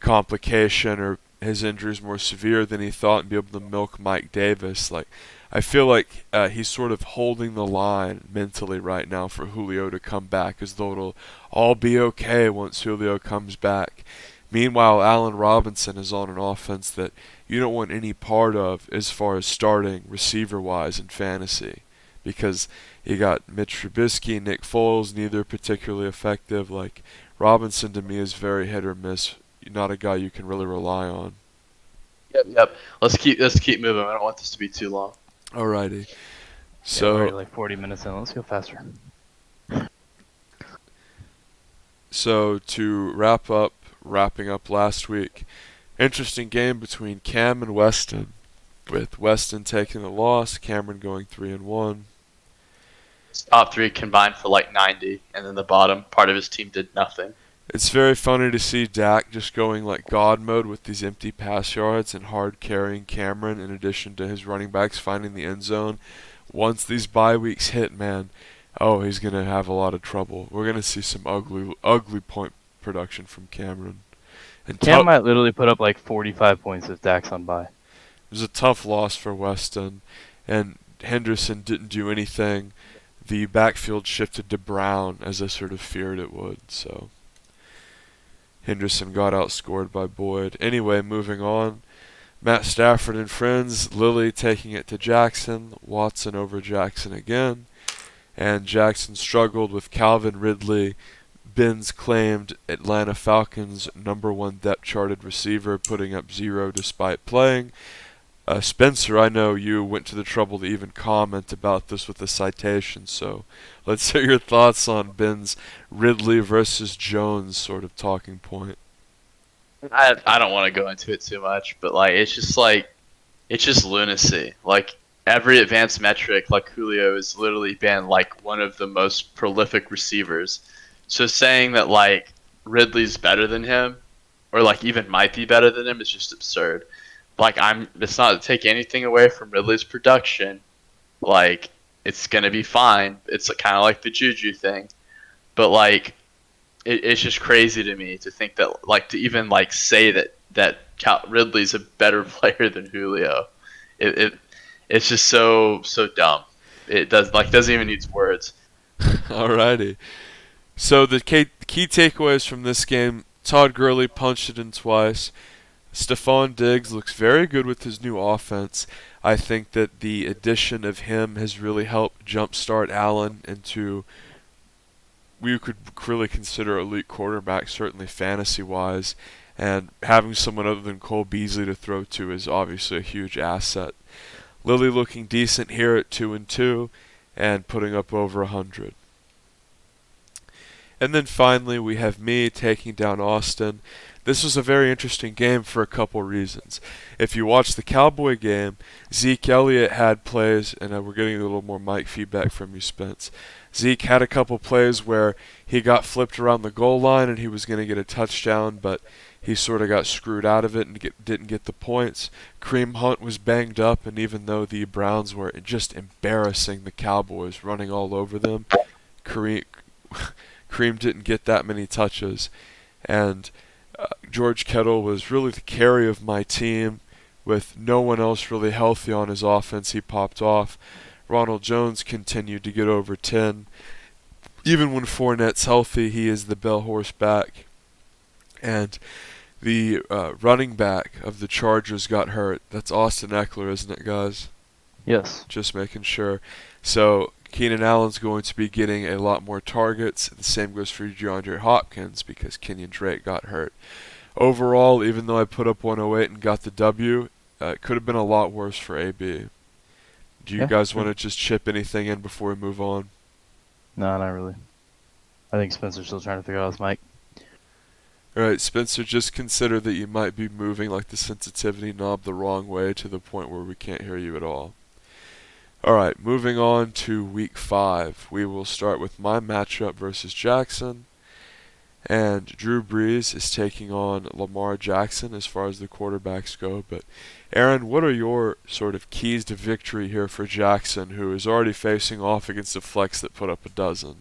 complication or his injury's more severe than he thought and be able to milk Mike Davis. Like, I feel like he's sort of holding the line mentally right now for Julio to come back, as though it'll all be okay once Julio comes back. Meanwhile, Allen Robinson is on an offense that you don't want any part of as far as starting receiver-wise in fantasy, because you got Mitch Trubisky, Nick Foles, neither particularly effective. Like, Robinson to me is very hit or miss, not a guy you can really rely on. Yep. Let's keep moving. I don't want this to be too long. Alrighty. Yeah, So we're already like 40 minutes in. Let's go faster. So to wrapping up last week, interesting game between Cam and Weston, with Weston taking the loss, Cameron going 3-1. Top three combined for like 90, and then the bottom part of his team did nothing. It's very funny to see Dak just going like God mode with these empty pass yards and hard carrying Cameron, in addition to his running backs finding the end zone. Once these bye weeks hit, man, he's going to have a lot of trouble. We're going to see some ugly point production from Cameron. And Cam might literally put up like 45 points if Dak's on bye. It was a tough loss for Weston, and Henderson didn't do anything. The backfield shifted to Brown, as I sort of feared it would, so Henderson got outscored by Boyd. Anyway, moving on. Matt Stafford and friends, Lilly taking it to Jackson, Watson over Jackson again, and Jackson struggled with Calvin Ridley, Ben's claimed Atlanta Falcons' #1 depth-charted receiver, putting up 0 despite playing. Spencer, I know you went to the trouble to even comment about this with a citation, so let's hear your thoughts on Ben's Ridley versus Jones sort of talking point. I don't want to go into it too much, but like it's just lunacy. Like every advanced metric, like Julio has literally been like one of the most prolific receivers. So saying that like Ridley's better than him, or like even might be better than him, is just absurd. Like it's not to take anything away from Ridley's production. Like it's gonna be fine. It's kind of like the Juju thing, but like it's just crazy to me to think that like to even like say that Ridley's a better player than Julio. It's just so dumb. It doesn't even need words. Alrighty. So the key takeaways from this game: Todd Gurley punched it in twice. Stephon Diggs looks very good with his new offense. I think that the addition of him has really helped jumpstart Allen into we could really consider elite quarterback, certainly fantasy-wise. And having someone other than Cole Beasley to throw to is obviously a huge asset. Lilly looking decent here at 2-2 and putting up over 100. And then finally we have me taking down Austin. This was a very interesting game for a couple reasons. If you watch the Cowboy game, Zeke Elliott had plays, and we're getting a little more mic feedback from you, Spence. Zeke had a couple plays where he got flipped around the goal line and he was going to get a touchdown, but he sort of got screwed out of it and didn't get the points. Kareem Hunt was banged up, and even though the Browns were just embarrassing the Cowboys, running all over them, Kareem didn't get that many touches. And George Kittle was really the carry of my team. With no one else really healthy on his offense, he popped off. Ronald Jones continued to get over 10. Even when Fournette's healthy, he is the bell horse back. And the running back of the Chargers got hurt. That's Austin Eckler, isn't it, guys? Yes. Just making sure. So Keenan Allen's going to be getting a lot more targets. The same goes for DeAndre Hopkins because Kenyon Drake got hurt. Overall, even though I put up 108 and got the W, it could have been a lot worse for AB. Do you Yeah, guys sure. want to just chip anything in before we move on? No, not really. I think Spencer's still trying to figure out his mic. Alright, Spencer, just consider that you might be moving like the sensitivity knob the wrong way to the point where we can't hear you at all. Alright, moving on to week 5. We will start with my matchup versus Jackson. And Drew Brees is taking on Lamar Jackson as far as the quarterbacks go. But Aaron, what are your sort of keys to victory here for Jackson, who is already facing off against a flex that put up a dozen?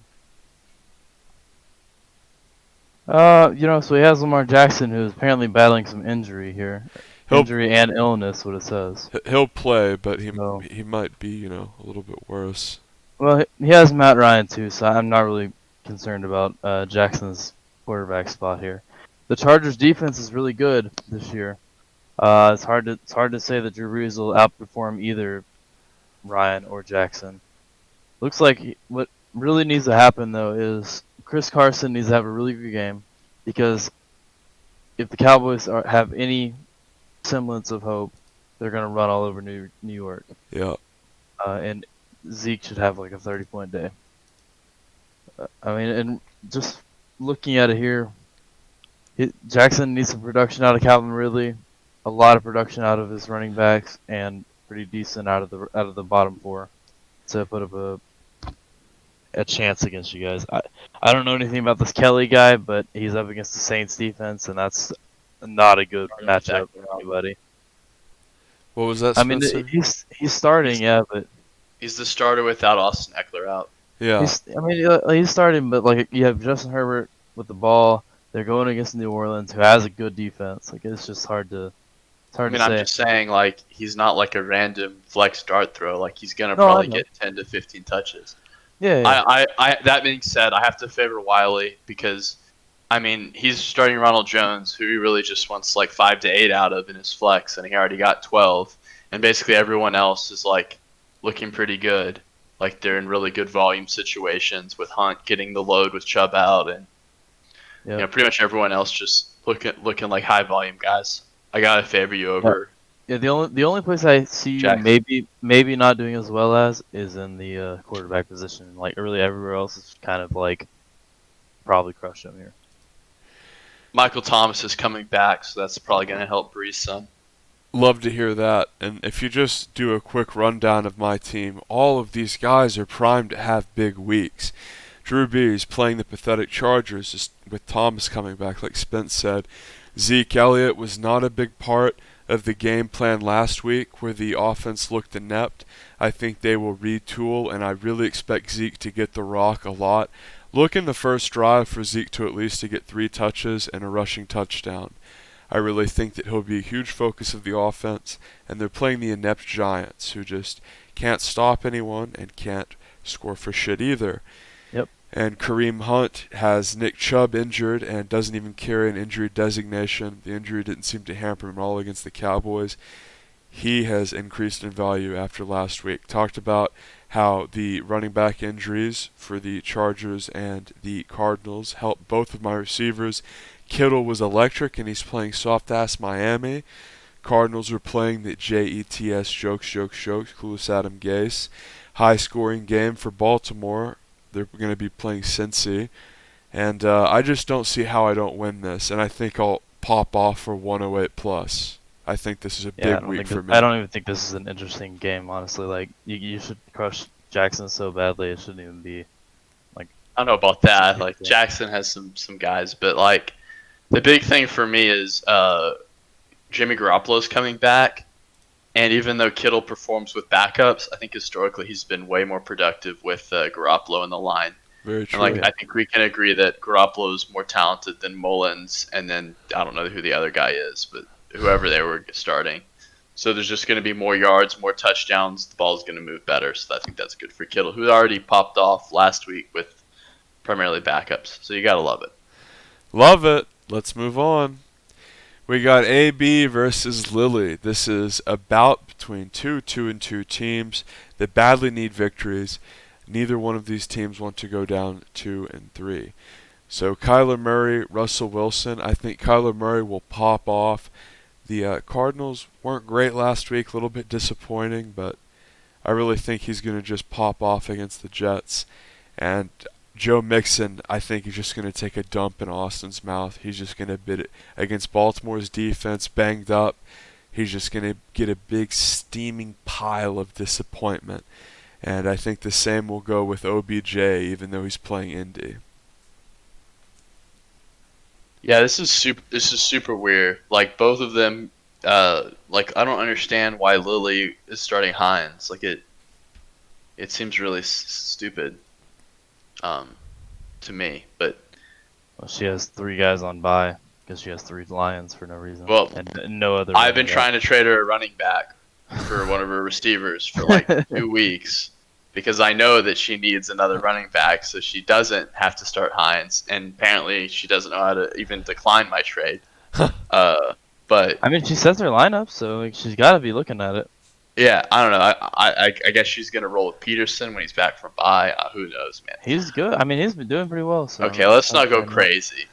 So he has Lamar Jackson, who's apparently battling some injury here. He'll Injury and illness, what it says. he'll play, but So, he might be, a little bit worse. well, he has Matt Ryan too, so I'm not really concerned about Jackson's quarterback spot here. The Chargers' defense is really good this year. It's hard to say that Drew Brees will outperform either Ryan or Jackson. Looks like what really needs to happen though is Chris Carson needs to have a really good game, because if the Cowboys have any semblance of hope, they're gonna run all over New York. Yeah. And Zeke should have like a 30-point day. I mean, and just looking at it here, Jackson needs some production out of Calvin Ridley, a lot of production out of his running backs, and pretty decent out of the bottom four to put up a chance against you guys. I don't know anything about this Kelly guy, but he's up against the Saints defense, and that's not a good matchup for anybody. What was that, I mean, Spencer? he's starting, yeah, but He's the starter without Austin Eckler out. Yeah. he's starting, but like you have Justin Herbert with the ball. They're going against New Orleans, who has a good defense. Like it's just hard to. It's hard I mean, to I'm say. just saying, like, he's not like a random flex dart throw. Like, he's gonna No, I probably know. get 10 to 15 touches. Yeah. That being said, I have to favor Wiley because, I mean, he's starting Ronald Jones, who he really just wants like 5 to 8 out of in his flex, and he already got 12. And basically everyone else is like looking pretty good. Like they're in really good volume situations with Hunt getting the load with Chubb out, and pretty much everyone else just looking like high volume guys. I gotta favor you over. Yeah, the only place I see you Jackson. maybe not doing as well as is in the quarterback position. Like really everywhere else is kind of like probably crushed him here. Michael Thomas is coming back, so that's probably gonna help Brees some. Love to hear that. And if you just do a quick rundown of my team, all of these guys are primed to have big weeks. Drew Brees playing the pathetic Chargers just with Thomas coming back, like Spence said. Zeke Elliott was not a big part of the game plan last week where the offense looked inept. I think they will retool, and I really expect Zeke to get the rock a lot. Look in the first drive for Zeke to at least to get 3 touches and a rushing touchdown. I really think that he'll be a huge focus of the offense, and they're playing the inept Giants, who just can't stop anyone and can't score for shit either. Yep. And Kareem Hunt has Nick Chubb injured and doesn't even carry an injury designation. The injury didn't seem to hamper him at all against the Cowboys. He has increased in value after last week. Talked about how the running back injuries for the Chargers and the Cardinals helped both of my receivers. Kittle was electric, and he's playing soft-ass Miami. Cardinals are playing the JETS jokes, coolest Adam Gase. High-scoring game for Baltimore. They're going to be playing Cincy. And I just don't see how I don't win this, and I think I'll pop off for 108 plus. I think this is a big week for me. I don't even think this is an interesting game, honestly. Like you should crush Jackson so badly, it shouldn't even be. I don't know about that. Like Jackson has some guys, but like the big thing for me is Jimmy Garoppolo's coming back, and even though Kittle performs with backups, I think historically he's been way more productive with Garoppolo in the line. Very true. And I think we can agree that Garoppolo's more talented than Mullins, and then I don't know who the other guy is, but whoever they were starting. So there's just going to be more yards, more touchdowns. The ball's going to move better, so I think that's good for Kittle, who already popped off last week with primarily backups. So you got to love it. Love it. let's move on. We got AB versus Lily. This is a bout between two 2-2 teams that badly need victories. Neither one of these teams want to go down 2-3. So Kyler Murray, Russell Wilson. I think Kyler Murray will pop off. The Cardinals weren't great last week, a little bit disappointing, but I really think he's going to just pop off against the Jets. And Joe Mixon, I think he's just going to take a dump in Austin's mouth. He's just going to bid it against Baltimore's defense, banged up. He's just going to get a big steaming pile of disappointment. And I think the same will go with OBJ, even though he's playing Indy. Yeah, this is super weird. Like both of them, like I don't understand why Lily is starting Hines. Like it seems really stupid, to me. But Well, she has 3 guys on bye because she has 3 Lions for no reason. Well, and no other. I've been trying to trade her a running back for one of her receivers for like 2 weeks because I know that she needs another running back, so she doesn't have to start Hines. And apparently, she doesn't know how to even decline my trade. But I mean, she sets her lineup, so like she's got to be looking at it. yeah, I don't know. I guess she's gonna roll with Peterson when he's back from bye. Who knows, man? He's good. I mean, he's been doing pretty well. So Okay, let's not go crazy.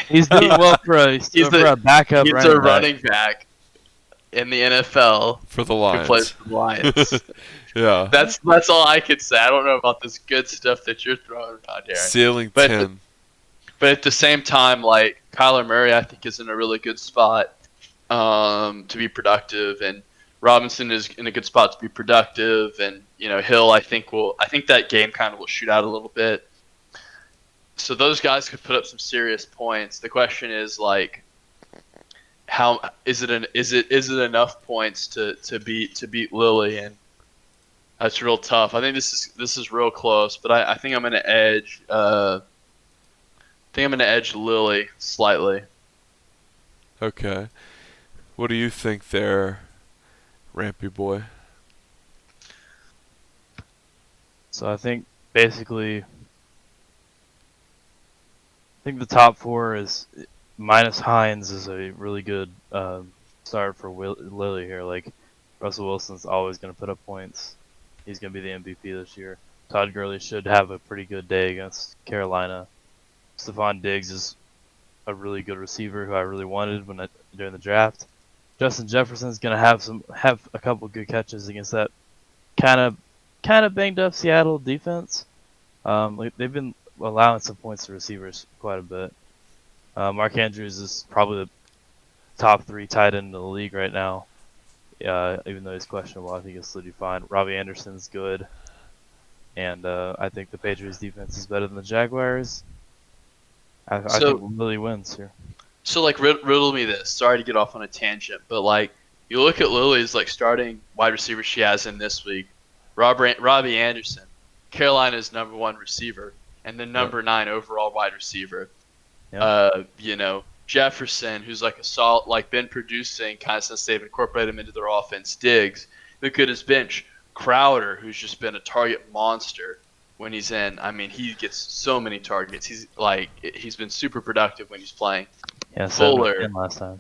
He's doing well for a backup. He's a running back in the NFL For the who Lions. plays for the Lions. Yeah. That's all I could say. I don't know about this good stuff that you're throwing around, Darren. Ceiling But 10. But at the same time, like Kyler Murray, I think is in a really good spot to be productive, and Robinson is in a good spot to be productive, and Hill, I think that game kind of will shoot out a little bit. So those guys could put up some serious points. The question is like, how is it enough points to beat Lily? And that's real tough. I think this is real close, but I think I'm gonna edge. Lily slightly. Okay. What do you think there, Rampy Boy? So I think basically, the top 4 is minus Hines is a really good start for Lily here. Like Russell Wilson's always going to put up points. He's going to be the MVP this year. Todd Gurley should have a pretty good day against Carolina. Stephon Diggs is a really good receiver who I really wanted during the draft. Justin Jefferson's going to have a couple good catches against that kind of banged up Seattle defense. They've been allowing some points to receivers quite a bit. Mark Andrews is probably the top 3 tight end in the league right now. Even though he's questionable, I think he'll still do fine. Robbie Anderson's good. And I think the Patriots defense is better than the Jaguars. I think Lily wins here. So like riddle me this. Sorry to get off on a tangent, but like you look at Lily's like starting wide receiver she has in this week, Robbie Anderson, Carolina's number 1 receiver, and the number 9 overall wide receiver. Yep. Jefferson, who's like a solid, like been producing kind of since they've incorporated him into their offense. Diggs, look at his bench. Crowder, who's just been a target monster when he's in. I mean, he gets so many targets. He's been super productive when he's playing. Yeah, Fuller, last time.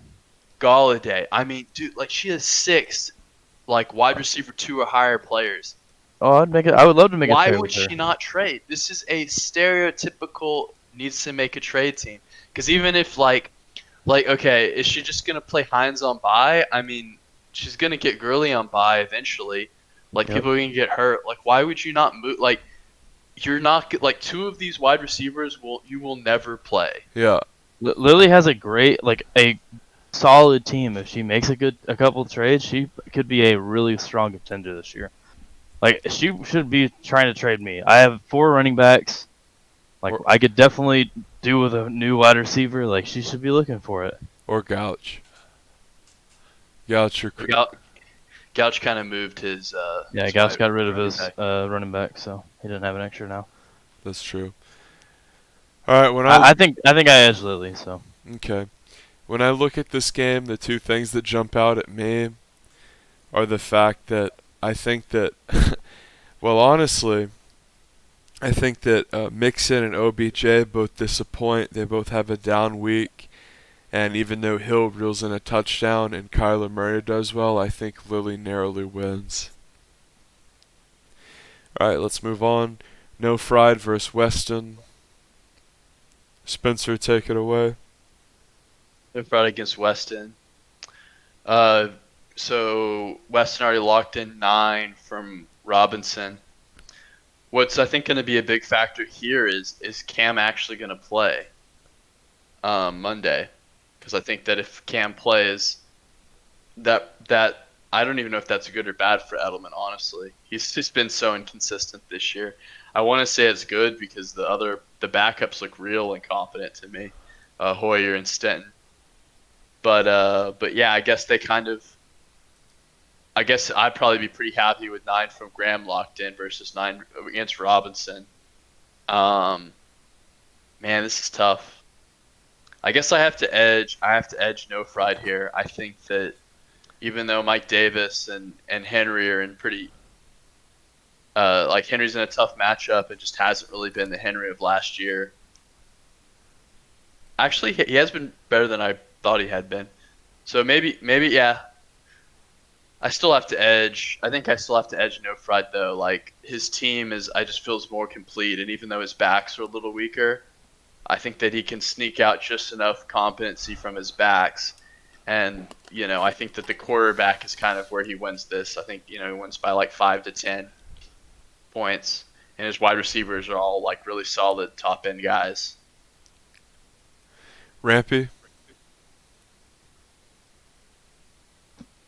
Galladay. I mean, dude, like she has 6 like wide receiver 2 or higher players. Oh, I would love to make a trade. Why would she not trade? This is a stereotypical needs to make a trade team. Because even if like okay, is she just gonna play Hines on bye? I mean, she's gonna get Gurley on bye eventually. Like people are gonna get hurt. Like why would you not move? Like you're not like 2 of these wide receivers you will never play. Yeah. Lily has a solid team. If she makes a couple trades, she could be a really strong contender this year. Like she should be trying to trade me. I have 4 running backs. Like I could definitely do with a new wide receiver. Like she should be looking for it. Or Gouch. Gouch kind of moved his. Gouch got rid of his running back, so he didn't have an extra now. That's true. All right, I think I edge Lily. So okay, when I look at this game, the 2 things that jump out at me are the fact that I think that, well, honestly, I think that Mixon and OBJ both disappoint. They both have a down week. And even though Hill reels in a touchdown and Kyler Murray does well, I think Lilly narrowly wins. Alright, let's move on. No Fried versus Weston. Spencer, take it away. No Fried against Weston. So Weston already locked in 9 from Robinson. What's I think going to be a big factor here is Cam actually going to play Monday? Because I think that if Cam plays, that I don't even know if that's good or bad for Edelman. Honestly, he's just been so inconsistent this year. I want to say it's good because the backups look real and confident to me, Hoyer and Stenton. But yeah, I guess I'd probably be pretty happy with 9 from Graham locked in versus 9 against Robinson. Man, this is tough. I guess I have to edge No Fried here. I think that even though Mike Davis and Henry are in pretty like Henry's in a tough matchup and just hasn't really been the Henry of last year. Actually, he has been better than I thought he had been. So maybe yeah. I still have to edge. I think I still have to edge No Fried though. Like his team I just feels more complete, and even though his backs are a little weaker, I think that he can sneak out just enough competency from his backs. And, I think that the quarterback is kind of where he wins this. I think, he wins by like 5 to 10 points. And his wide receivers are all like really solid top end guys. Rampy?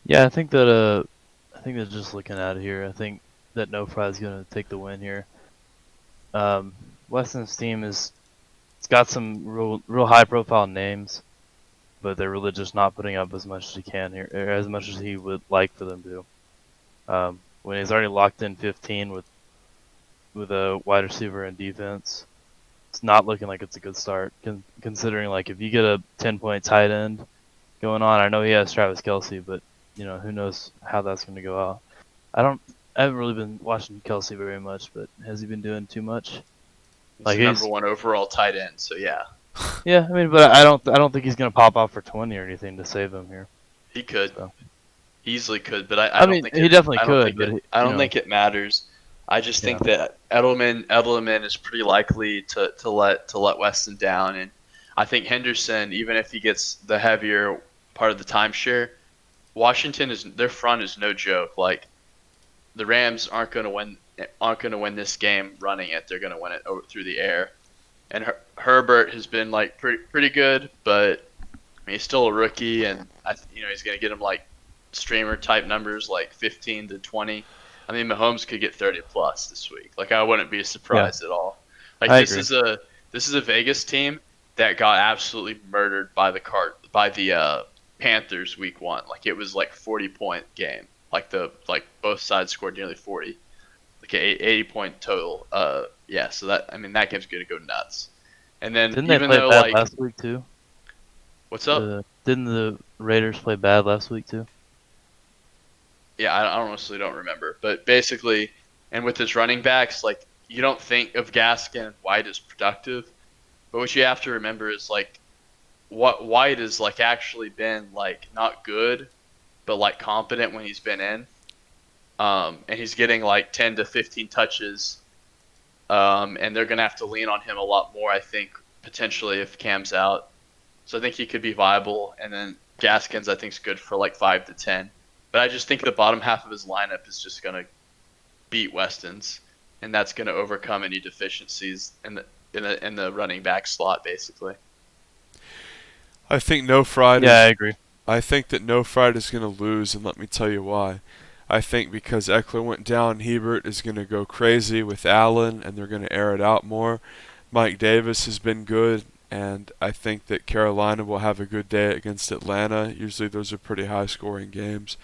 Yeah, I think that just looking at it here, I think that No Fry is going to take the win here. Weston's team it's got some real high profile names, but they're really just not putting up as much as he can here, or as much as he would like for them to. When he's already locked in 15 with a wide receiver and defense, it's not looking like it's a good start. Considering like if you get a 10-point tight end going on, I know he has Travis Kelce, but who knows how that's going to go out. I haven't really been watching Kelce very much, but has he been doing too much? He's the number 1 overall tight end, so yeah. Yeah, I mean, but I don't think he's gonna pop off for 20 or anything to save him here. He could, easily could, but I mean, he definitely could. I don't think it matters. I just think that Edelman is pretty likely to let Weston down, and I think Henderson, even if he gets the heavier part of the timeshare, their front is no joke. Like the Rams aren't going to win this game running it. They're going to win it through the air. And Herbert has been like pretty good, but he's still a rookie, and he's going to get him like streamer type numbers like 15 to 20. I mean, Mahomes could get 30 plus this week. Like I wouldn't be surprised at all. Like this is a Vegas team that got absolutely murdered by the Panthers week 1. Like it was like 40-point game. Like both sides scored nearly 40. Like 80-point total. Yeah, so that game's gonna go nuts. And then didn't they play bad last week too? What's up? Didn't the Raiders play bad last week too? Yeah, I honestly don't remember. But basically, and with his running backs, like you don't think of Gaskin and White as productive, but what you have to remember is like what White has like actually been like not good, but like competent when he's been in. And he's getting like 10 to 15 touches. And they're going to have to lean on him a lot more, I think, potentially if Cam's out. So I think he could be viable. And then Gaskins, I think, is good for like 5 to 10. But I just think the bottom half of his lineup is just going to beat Weston's. And that's going to overcome any deficiencies in the running back slot, basically. I think No Fried. Yeah, I agree. I think that No Fried is going to lose, and let me tell you why. I think because Eckler went down, Hebert is going to go crazy with Allen, and they're going to air it out more. Mike Davis has been good, and I think that Carolina will have a good day against Atlanta. Usually those are pretty high-scoring games.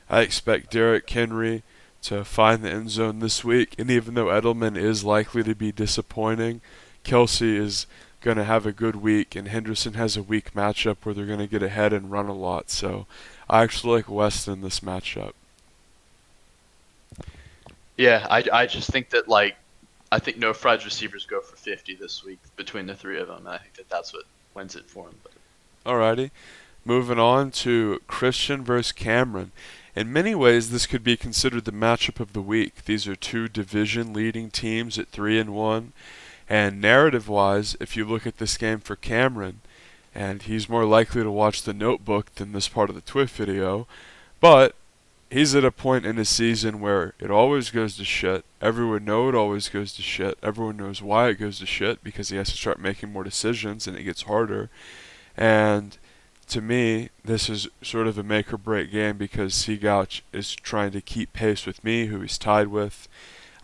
I expect Derrick Henry to find the end zone this week, and even though Edelman is likely to be disappointing, Kelce is going to have a good week, and Henderson has a weak matchup where they're going to get ahead and run a lot. So I actually like Weston in this matchup. Yeah, I just think that I think no fries receivers go for 50 this week between the three of them. And I think that's what wins it for him. But. Alrighty. Moving on to Christian versus Cameron. In many ways, this could be considered the matchup of the week. These are two division-leading teams at 3-1. And narrative-wise, if you look at this game for Cameron, and he's more likely to watch The Notebook than this part of the TWIF video, but he's at a point in his season where it always goes to shit. Everyone knows it always goes to shit. Everyone knows why it goes to shit, because he has to start making more decisions and it gets harder. And to me, this is sort of a make or break game because Seagouch is trying to keep pace with me, who he's tied with.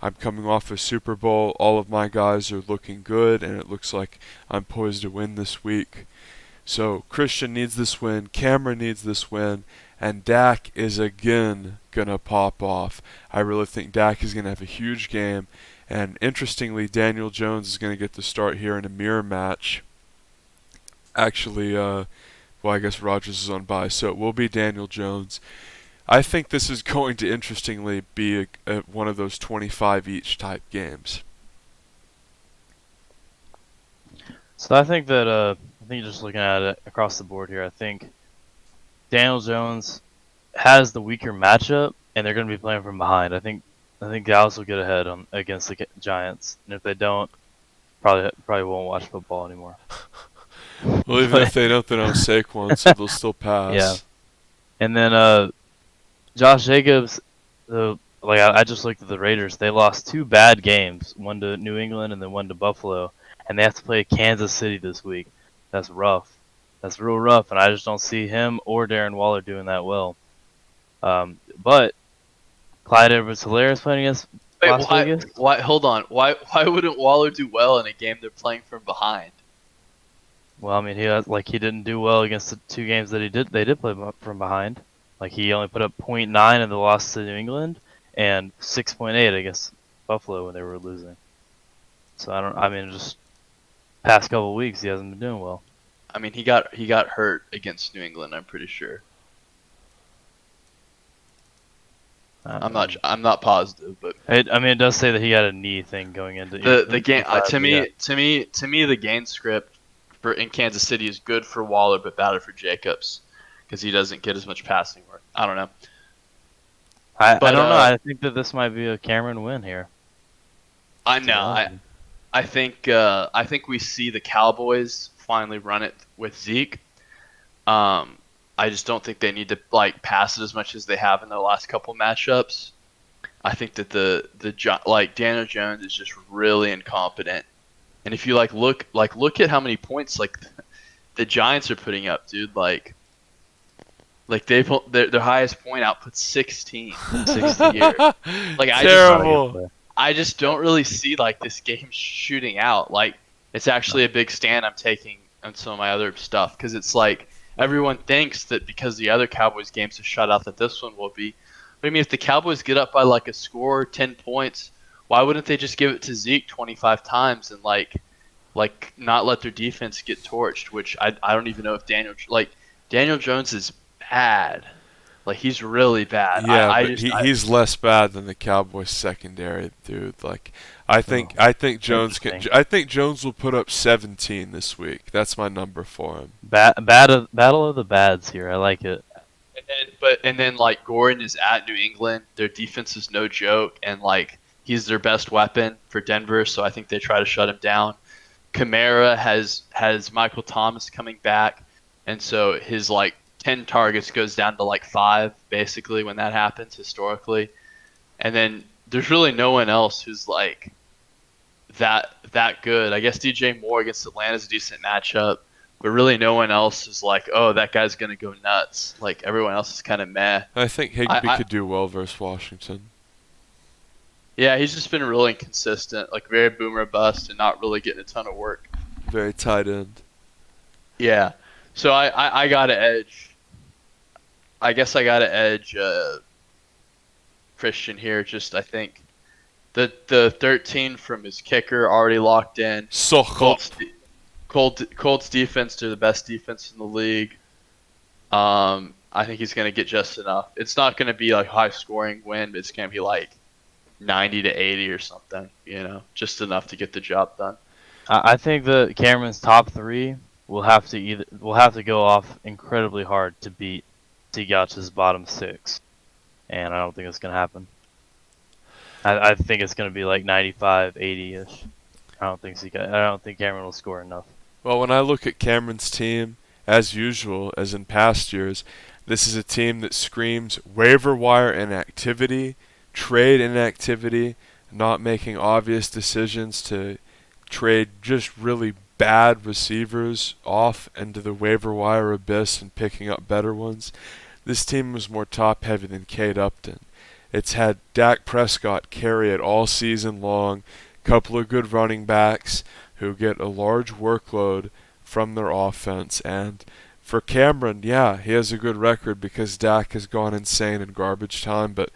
I'm coming off a Super Bowl. All of my guys are looking good, and it looks like I'm poised to win this week. So Christian needs this win, Cameron needs this win, and Dak is again going to pop off. I really think Dak is going to have a huge game, and interestingly, Daniel Jones is going to get the start here in a mirror match. Actually, well, I guess Rodgers is on bye, so it will be Daniel Jones. I think this is going to interestingly be one of those 25 each type games. So I think that I think just looking at it across the board here, I think Daniel Jones has the weaker matchup, and they're going to be playing from behind. I think Dallas will get ahead against the Giants, and if they don't, probably won't watch football anymore. Well, even if they don't, they don't have Saquon, so they'll still pass. Yeah. And then Josh Jacobs, I just looked at the Raiders. They lost 2 bad games, one to New England and then one to Buffalo, and they have to play Kansas City this week. That's rough. That's real rough, and I just don't see him or Darren Waller doing that well. But Clyde Edwards-Helaire is playing against Las Vegas. Hold on. Why wouldn't Waller do well in a game they're playing from behind? Well, I mean, he didn't do well against the 2 games that they did play from behind. Like, he only put up 0.9 in the loss to New England and 6.8 against Buffalo when they were losing. So just past couple weeks he hasn't been doing well. I mean, he got hurt against New England, I'm pretty sure. I'm not positive, but it does say that he had a knee thing going into the game. To me, the game script in Kansas City is good for Waller, but bad for Jacobs because he doesn't get as much passing work. I don't know. I don't know. I think that this might be a Cameron win here. I know. I think we see the Cowboys finally run it with Zeke. I just don't think they need to pass it as much as they have in the last couple matchups. I think that Daniel Jones is just really incompetent. And if you look at how many points the Giants are putting up, dude, their highest point output 16 in 60 years. Terrible. I just don't really see this game shooting out. It's actually a big stand I'm taking on some of my other stuff because it's everyone thinks that because the other Cowboys games are shut out that this one will be. But I mean, if the Cowboys get up by a score, 10 points, why wouldn't they just give it to Zeke 25 times and not let their defense get torched? Which I don't even know if Daniel Jones is bad. He's really bad. Yeah, he's less bad than the Cowboys secondary, dude. I think Jones will put up 17 this week. That's my number for him. Battle of the bads here. I like it. And then Gordon is at New England. Their defense is no joke, and he's their best weapon for Denver. So I think they try to shut him down. Kamara has Michael Thomas coming back, and so his 10 targets goes down to 5 basically when that happens historically. And then there's really no one else who's that good. I guess DJ Moore against Atlanta is a decent matchup, but really no one else is oh, that guy's going to go nuts. Everyone else is kind of meh. I think Higbee could do well versus Washington. Yeah, he's just been really inconsistent, very boomer bust and not really getting a ton of work. Very tight end. Yeah. So I got to edge. I guess I got to edge Christian here. Just I think the 13 from his kicker already locked in. So Colts defense, they're the best defense in the league. I think he's going to get just enough. It's not going to be high scoring win, but it's going to be 90 to 80 or something, just enough to get the job done. I think that Cameron's top three will have to go off incredibly hard to beat Tegouch's bottom six, and I don't think it's gonna happen. I think it's gonna be like 95, 80-ish. I don't think Cameron will score enough. Well, when I look at Cameron's team, as usual, as in past years, this is a team that screams waiver wire inactivity, trade inactivity, not making obvious decisions to trade just really bad receivers off into the waiver wire abyss and picking up better ones. This team was more top heavy than Cade Upton. It's had Dak Prescott carry it all season long, couple of good running backs who get a large workload from their offense. And for Cameron, yeah, he has a good record because Dak has gone insane in garbage time, but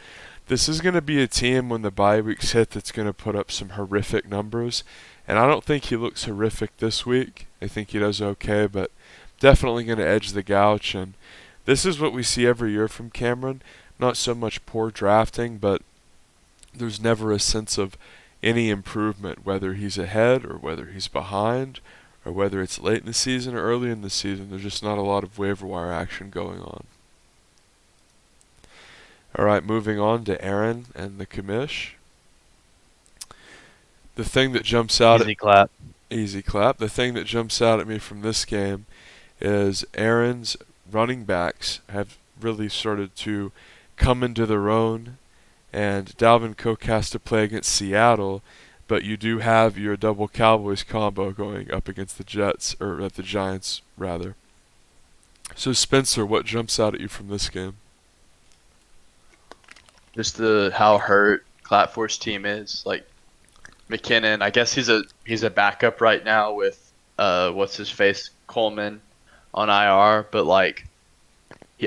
this is going to be a team when the bye weeks hit that's going to put up some horrific numbers. And I don't think he looks horrific this week. I think he does okay, but definitely going to edge the Gouch. And this is what we see every year from Cameron. Not so much poor drafting, but there's never a sense of any improvement, whether he's ahead or whether he's behind, or whether it's late in the season or early in the season. There's just not a lot of waiver wire action going on. All right, moving on to Aaron and the commish. The thing that jumps out Easy clap. Easy clap. The thing that jumps out at me from this game is Aaron's running backs have really started to come into their own, and Dalvin Cook has to play against Seattle, but you do have your double Cowboys combo going up against the Jets, or at the Giants, rather. So Spencer, what jumps out at you from this game? Just how hurt Clatfor's team is. Like McKinnon, I guess he's a backup right now with what's his face, Coleman on IR, but like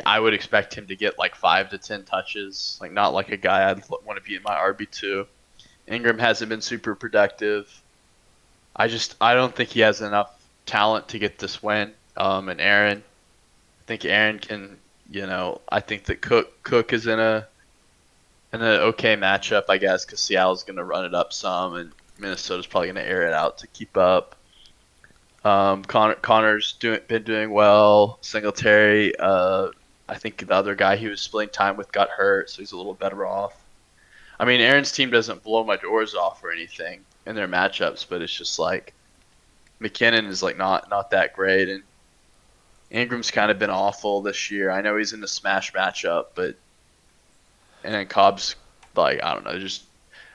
I would expect him to get like 5 to 10 touches, like not like a guy I'd want to be in my RB2. Ingram hasn't been super productive. I don't think he has enough talent to get this win. And Aaron, I think Aaron can, I think that Cook is in an okay matchup, I guess, because Seattle's going to run it up some, and Minnesota's probably going to air it out to keep up. Connor's been doing well. Singletary, I think the other guy he was splitting time with got hurt, so he's a little better off. I mean, Aaron's team doesn't blow my doors off or anything in their matchups, but it's just like McKinnon is like not that great, and Ingram's kind of been awful this year. I know he's in the smash matchup, and then Cobb's like, I don't know,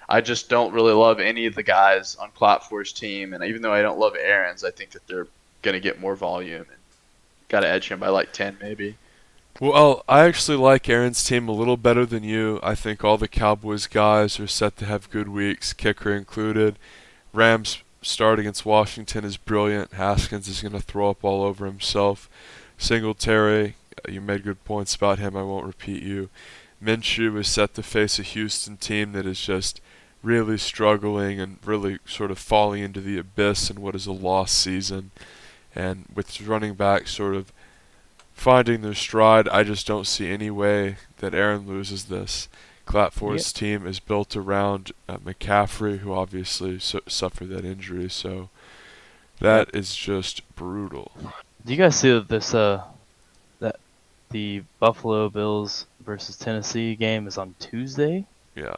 I just don't really love any of the guys on Clatfor's team, and even though I don't love Aaron's, I think that they're gonna get more volume and gotta edge him by like 10 maybe. Well, I actually like Aaron's team a little better than you. I think all the Cowboys guys are set to have good weeks, kicker included. Rams start against Washington is brilliant. Haskins is going to throw up all over himself. Singletary, you made good points about him. I won't repeat you. Minshew is set to face a Houston team that is just really struggling and really sort of falling into the abyss in what is a lost season. And with running back sort of finding their stride, I just don't see any way that Aaron loses this. Clatfor's team is built around McCaffrey, who obviously suffered that injury, so that is just brutal. Do you guys see that that the Buffalo Bills versus Tennessee game is on Tuesday? Yeah.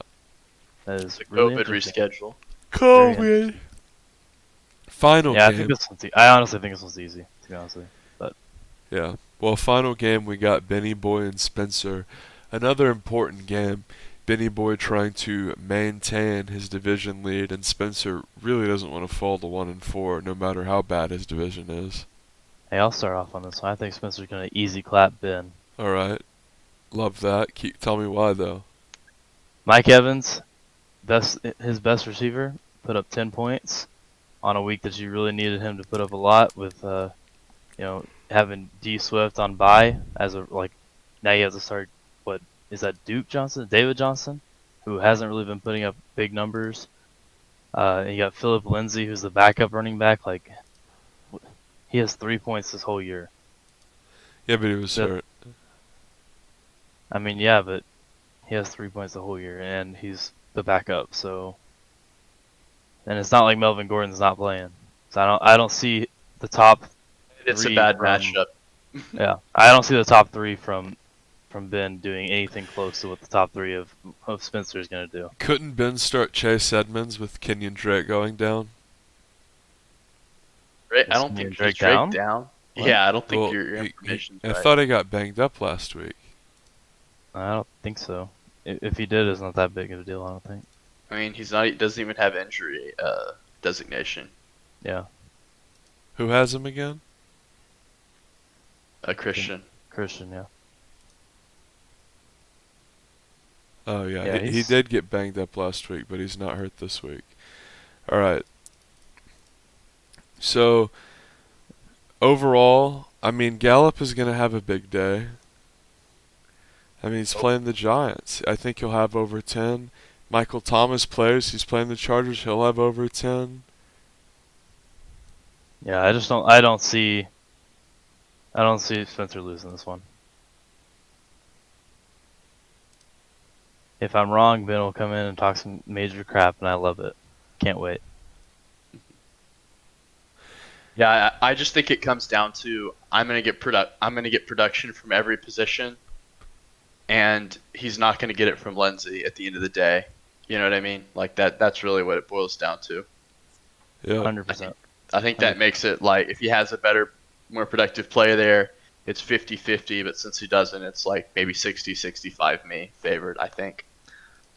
That is The really COVID interesting. reschedule. COVID. Final Yeah, game. I honestly think this one's easy, to be honest with you. But Yeah. Well, final game, we got Benny Boy and Spencer. Another important game. Benny Boy trying to maintain his division lead, and Spencer really doesn't want to fall to 1-4, no matter how bad his division is. hey, I'll start off on this one. I think Spencer's gonna easy clap Ben. All right. Love that. Tell me why, though. Mike Evans, his best receiver, put up 10 points on a week that you really needed him to put up a lot with, having D Swift on bye now you have to start. What is that? David Johnson, who hasn't really been putting up big numbers. And you got Philip Lindsay, who's the backup running back. Like, he has 3 points this whole year. Yeah, but he was hurt. I mean, yeah, but he has 3 points the whole year, and he's the backup. So, and it's not like Melvin Gordon's not playing. So I don't see the top It's a three bad from, matchup. Yeah, I don't see the top three from Ben doing anything close to what the top three of Spencer is going to do. Couldn't Ben start Chase Edmonds with Kenyon Drake going down? Right? I Is don't think Drake he's Drake down? down. What? Yeah, I don't think Well, your information's I right. thought he got banged up last week. I don't think so. If he did, it's not that big of a deal. I don't think. I mean, he doesn't even have injury designation. Yeah, Who has him again? Christian. Christian. Yeah. Oh yeah, Yeah, he he's- did get banged up last week, but he's not hurt this week. All right. So overall, I mean, Gallup is going to have a big day. I mean, he's playing the Giants. I think he'll have over 10. Michael Thomas plays. He's playing the Chargers. He'll have over 10. Yeah, I don't see Spencer losing this one. If I'm wrong, Ben will come in and talk some major crap, and I love it. Can't wait. Yeah, I just think it comes down to I'm gonna get production from every position, and he's not gonna get it from Lindsey at the end of the day. You know what I mean? Like that's really what it boils down to. Yeah. 100%. I think that makes it like if he has a better, more productive player there, it's 50-50, but since he doesn't, it's like maybe 60-65 me favored, I think.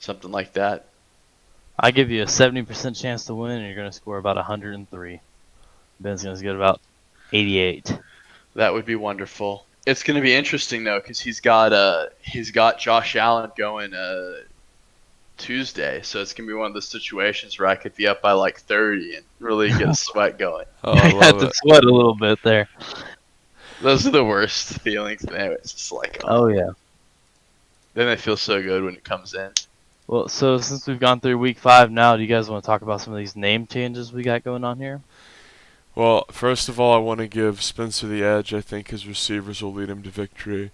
Something like that. I give you a 70% chance to win, and you're going to score about 103. Ben's going to get about 88. That would be wonderful. It's going to be interesting though, because he's got Josh Allen going Tuesday, so it's going to be one of those situations where I could be up by like 30 and really get a sweat going. Oh, I I had love to it. sweat a little bit there. Those are the worst feelings. Anyway, it's just like, Oh yeah. then they feel so good when it comes in. Well, so since we've gone through week 5 now, do you guys want to talk about some of these name changes we got going on here? Well, first of all, I want to give Spencer the edge. I think his receivers will lead him to victory.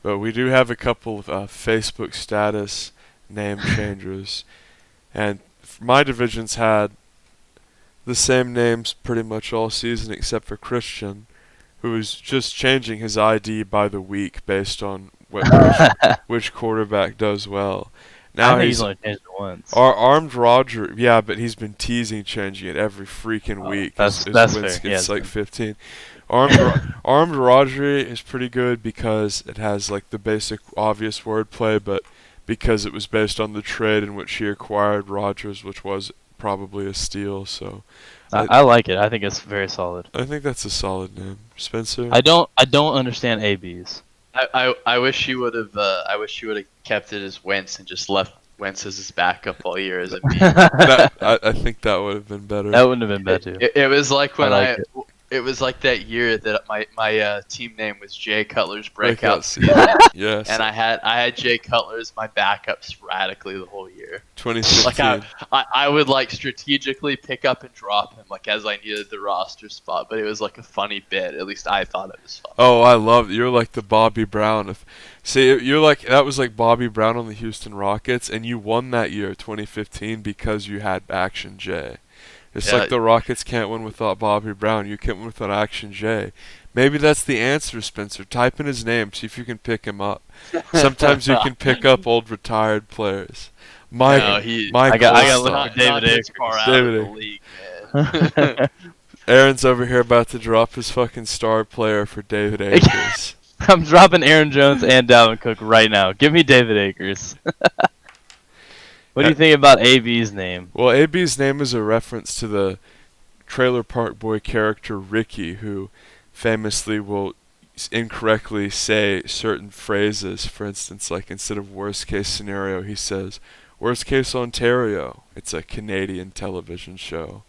But we do have a couple of Facebook status name changers. And my division's had the same names pretty much all season except for Christian, who is just changing his ID by the week based on which quarterback does well. I Now think he's only changed it once. Armed Roger, yeah, but he's been teasing changing it every freaking week. That's his fair. wins Yeah, gets like it's 15. Armed Roger is pretty good because it has like the basic obvious wordplay, but because it was based on the trade in which he acquired Rodgers, which was probably a steal. So I like it. I think it's very solid. I think that's a solid name, Spencer. I don't understand ABs. I wish he would have. I wish he would have kept it as Wentz and just left Wentz as his backup all year as a B. I think that would have been better. That wouldn't have been bad too. It was like when I like it was like that year that my team name was Jay Cutler's breakout Breakout season, Yes. and I had Jay Cutler as my backup sporadically the whole year. 2016. Like I would like strategically pick up and drop him like as I needed the roster spot, but it was like a funny bit. At least I thought it was fun. Oh, I love it. You're like the Bobby Brown. You're like that was like Bobby Brown on the Houston Rockets, and you won that year, 2015, because you had Action J. It's Yeah. like the Rockets can't win without Bobby Brown. You can't win without Action J. Maybe that's the answer, Spencer. Type in his name, see if you can pick him up. Sometimes you can pick up old retired players. Mike, I gotta look not, for David not this Akers. far out David of the Akers. league, man. Aaron's over here about to drop his fucking star player for David Akers. I'm dropping Aaron Jones and Dalvin Cook right now. Give me David Akers. What do you think about AB's name? Well, AB's name is a reference to the Trailer Park Boy character Ricky, who famously will incorrectly say certain phrases. For instance, like instead of worst case scenario, he says worst case Ontario. It's a Canadian television show.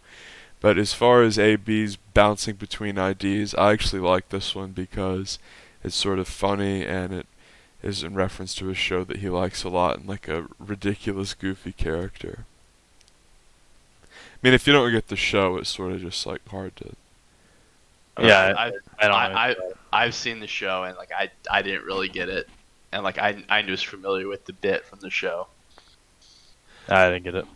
But as far as AB's bouncing between IDs, I actually like this one because it's sort of funny and it is in reference to a show that he likes a lot and like a ridiculous, goofy character. I mean, if you don't get the show, it's sort of just like hard to. Yeah, I don't know. I've seen the show and like I didn't really get it, and like I was familiar with the bit from the show. I didn't get it.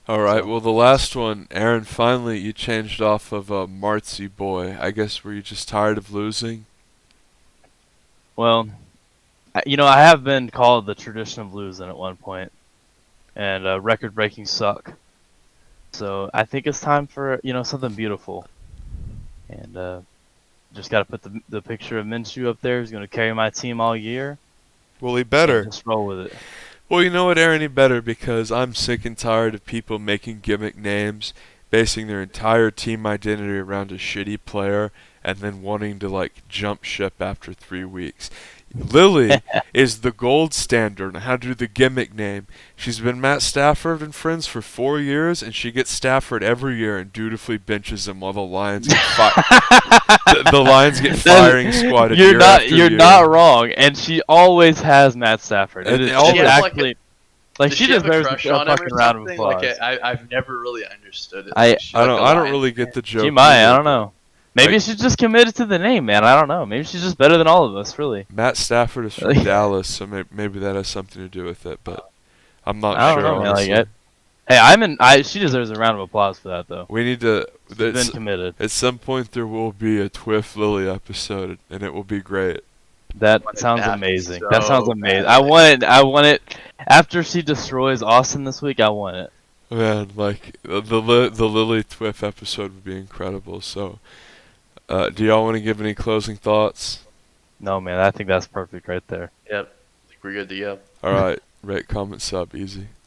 All right. So- Well, the last one, Aaron. Finally, you changed off of Martzy Boy. I guess were you just tired of losing? Well, I have been called the tradition of losing at one point, and record-breaking suck. So I think it's time for something beautiful, and just got to put the picture of Minshew up there. Who's going to carry my team all year? Well, he And better. just roll with it. Well, you know what, Aaron? He better because I'm sick and tired of people making gimmick names, basing their entire team identity around a shitty player, and then wanting to like jump ship after 3 weeks. Lily is the gold standard on how to do the gimmick name. She's been Matt Stafford and friends for 4 years, and she gets Stafford every year and dutifully benches him while the Lions get the Lions get firing squad year after You're year. not wrong, and she always has Matt Stafford. And It is always- She has, exactly Does she she have a deserves crush a on him or fucking round of something? applause. Like I've never really understood it. I- Like, she's I like don't. a I don't Lions really fan. get the joke. She might. either, I don't but know. Maybe Like- she's just committed to the name, man. I don't know. Maybe she's just better than all of us, really. Matt Stafford is from Like- Dallas, so maybe that has something to do with it. But I'm not I don't sure. know, man. honestly. She deserves a round of applause for that, though. We need to. She's been At committed. some point, there will be a TWIF Lily episode, and it will be great. That Want it sounds bad, amazing. so That sounds amazing. bad. I want it. After she destroys Austin this week, I want it. Man, like the Lily TWIF episode would be incredible. So, do y'all want to give any closing thoughts? No, man. I think that's perfect right there. Yep. I think we're good to go. All right, rate, comment, sub, easy.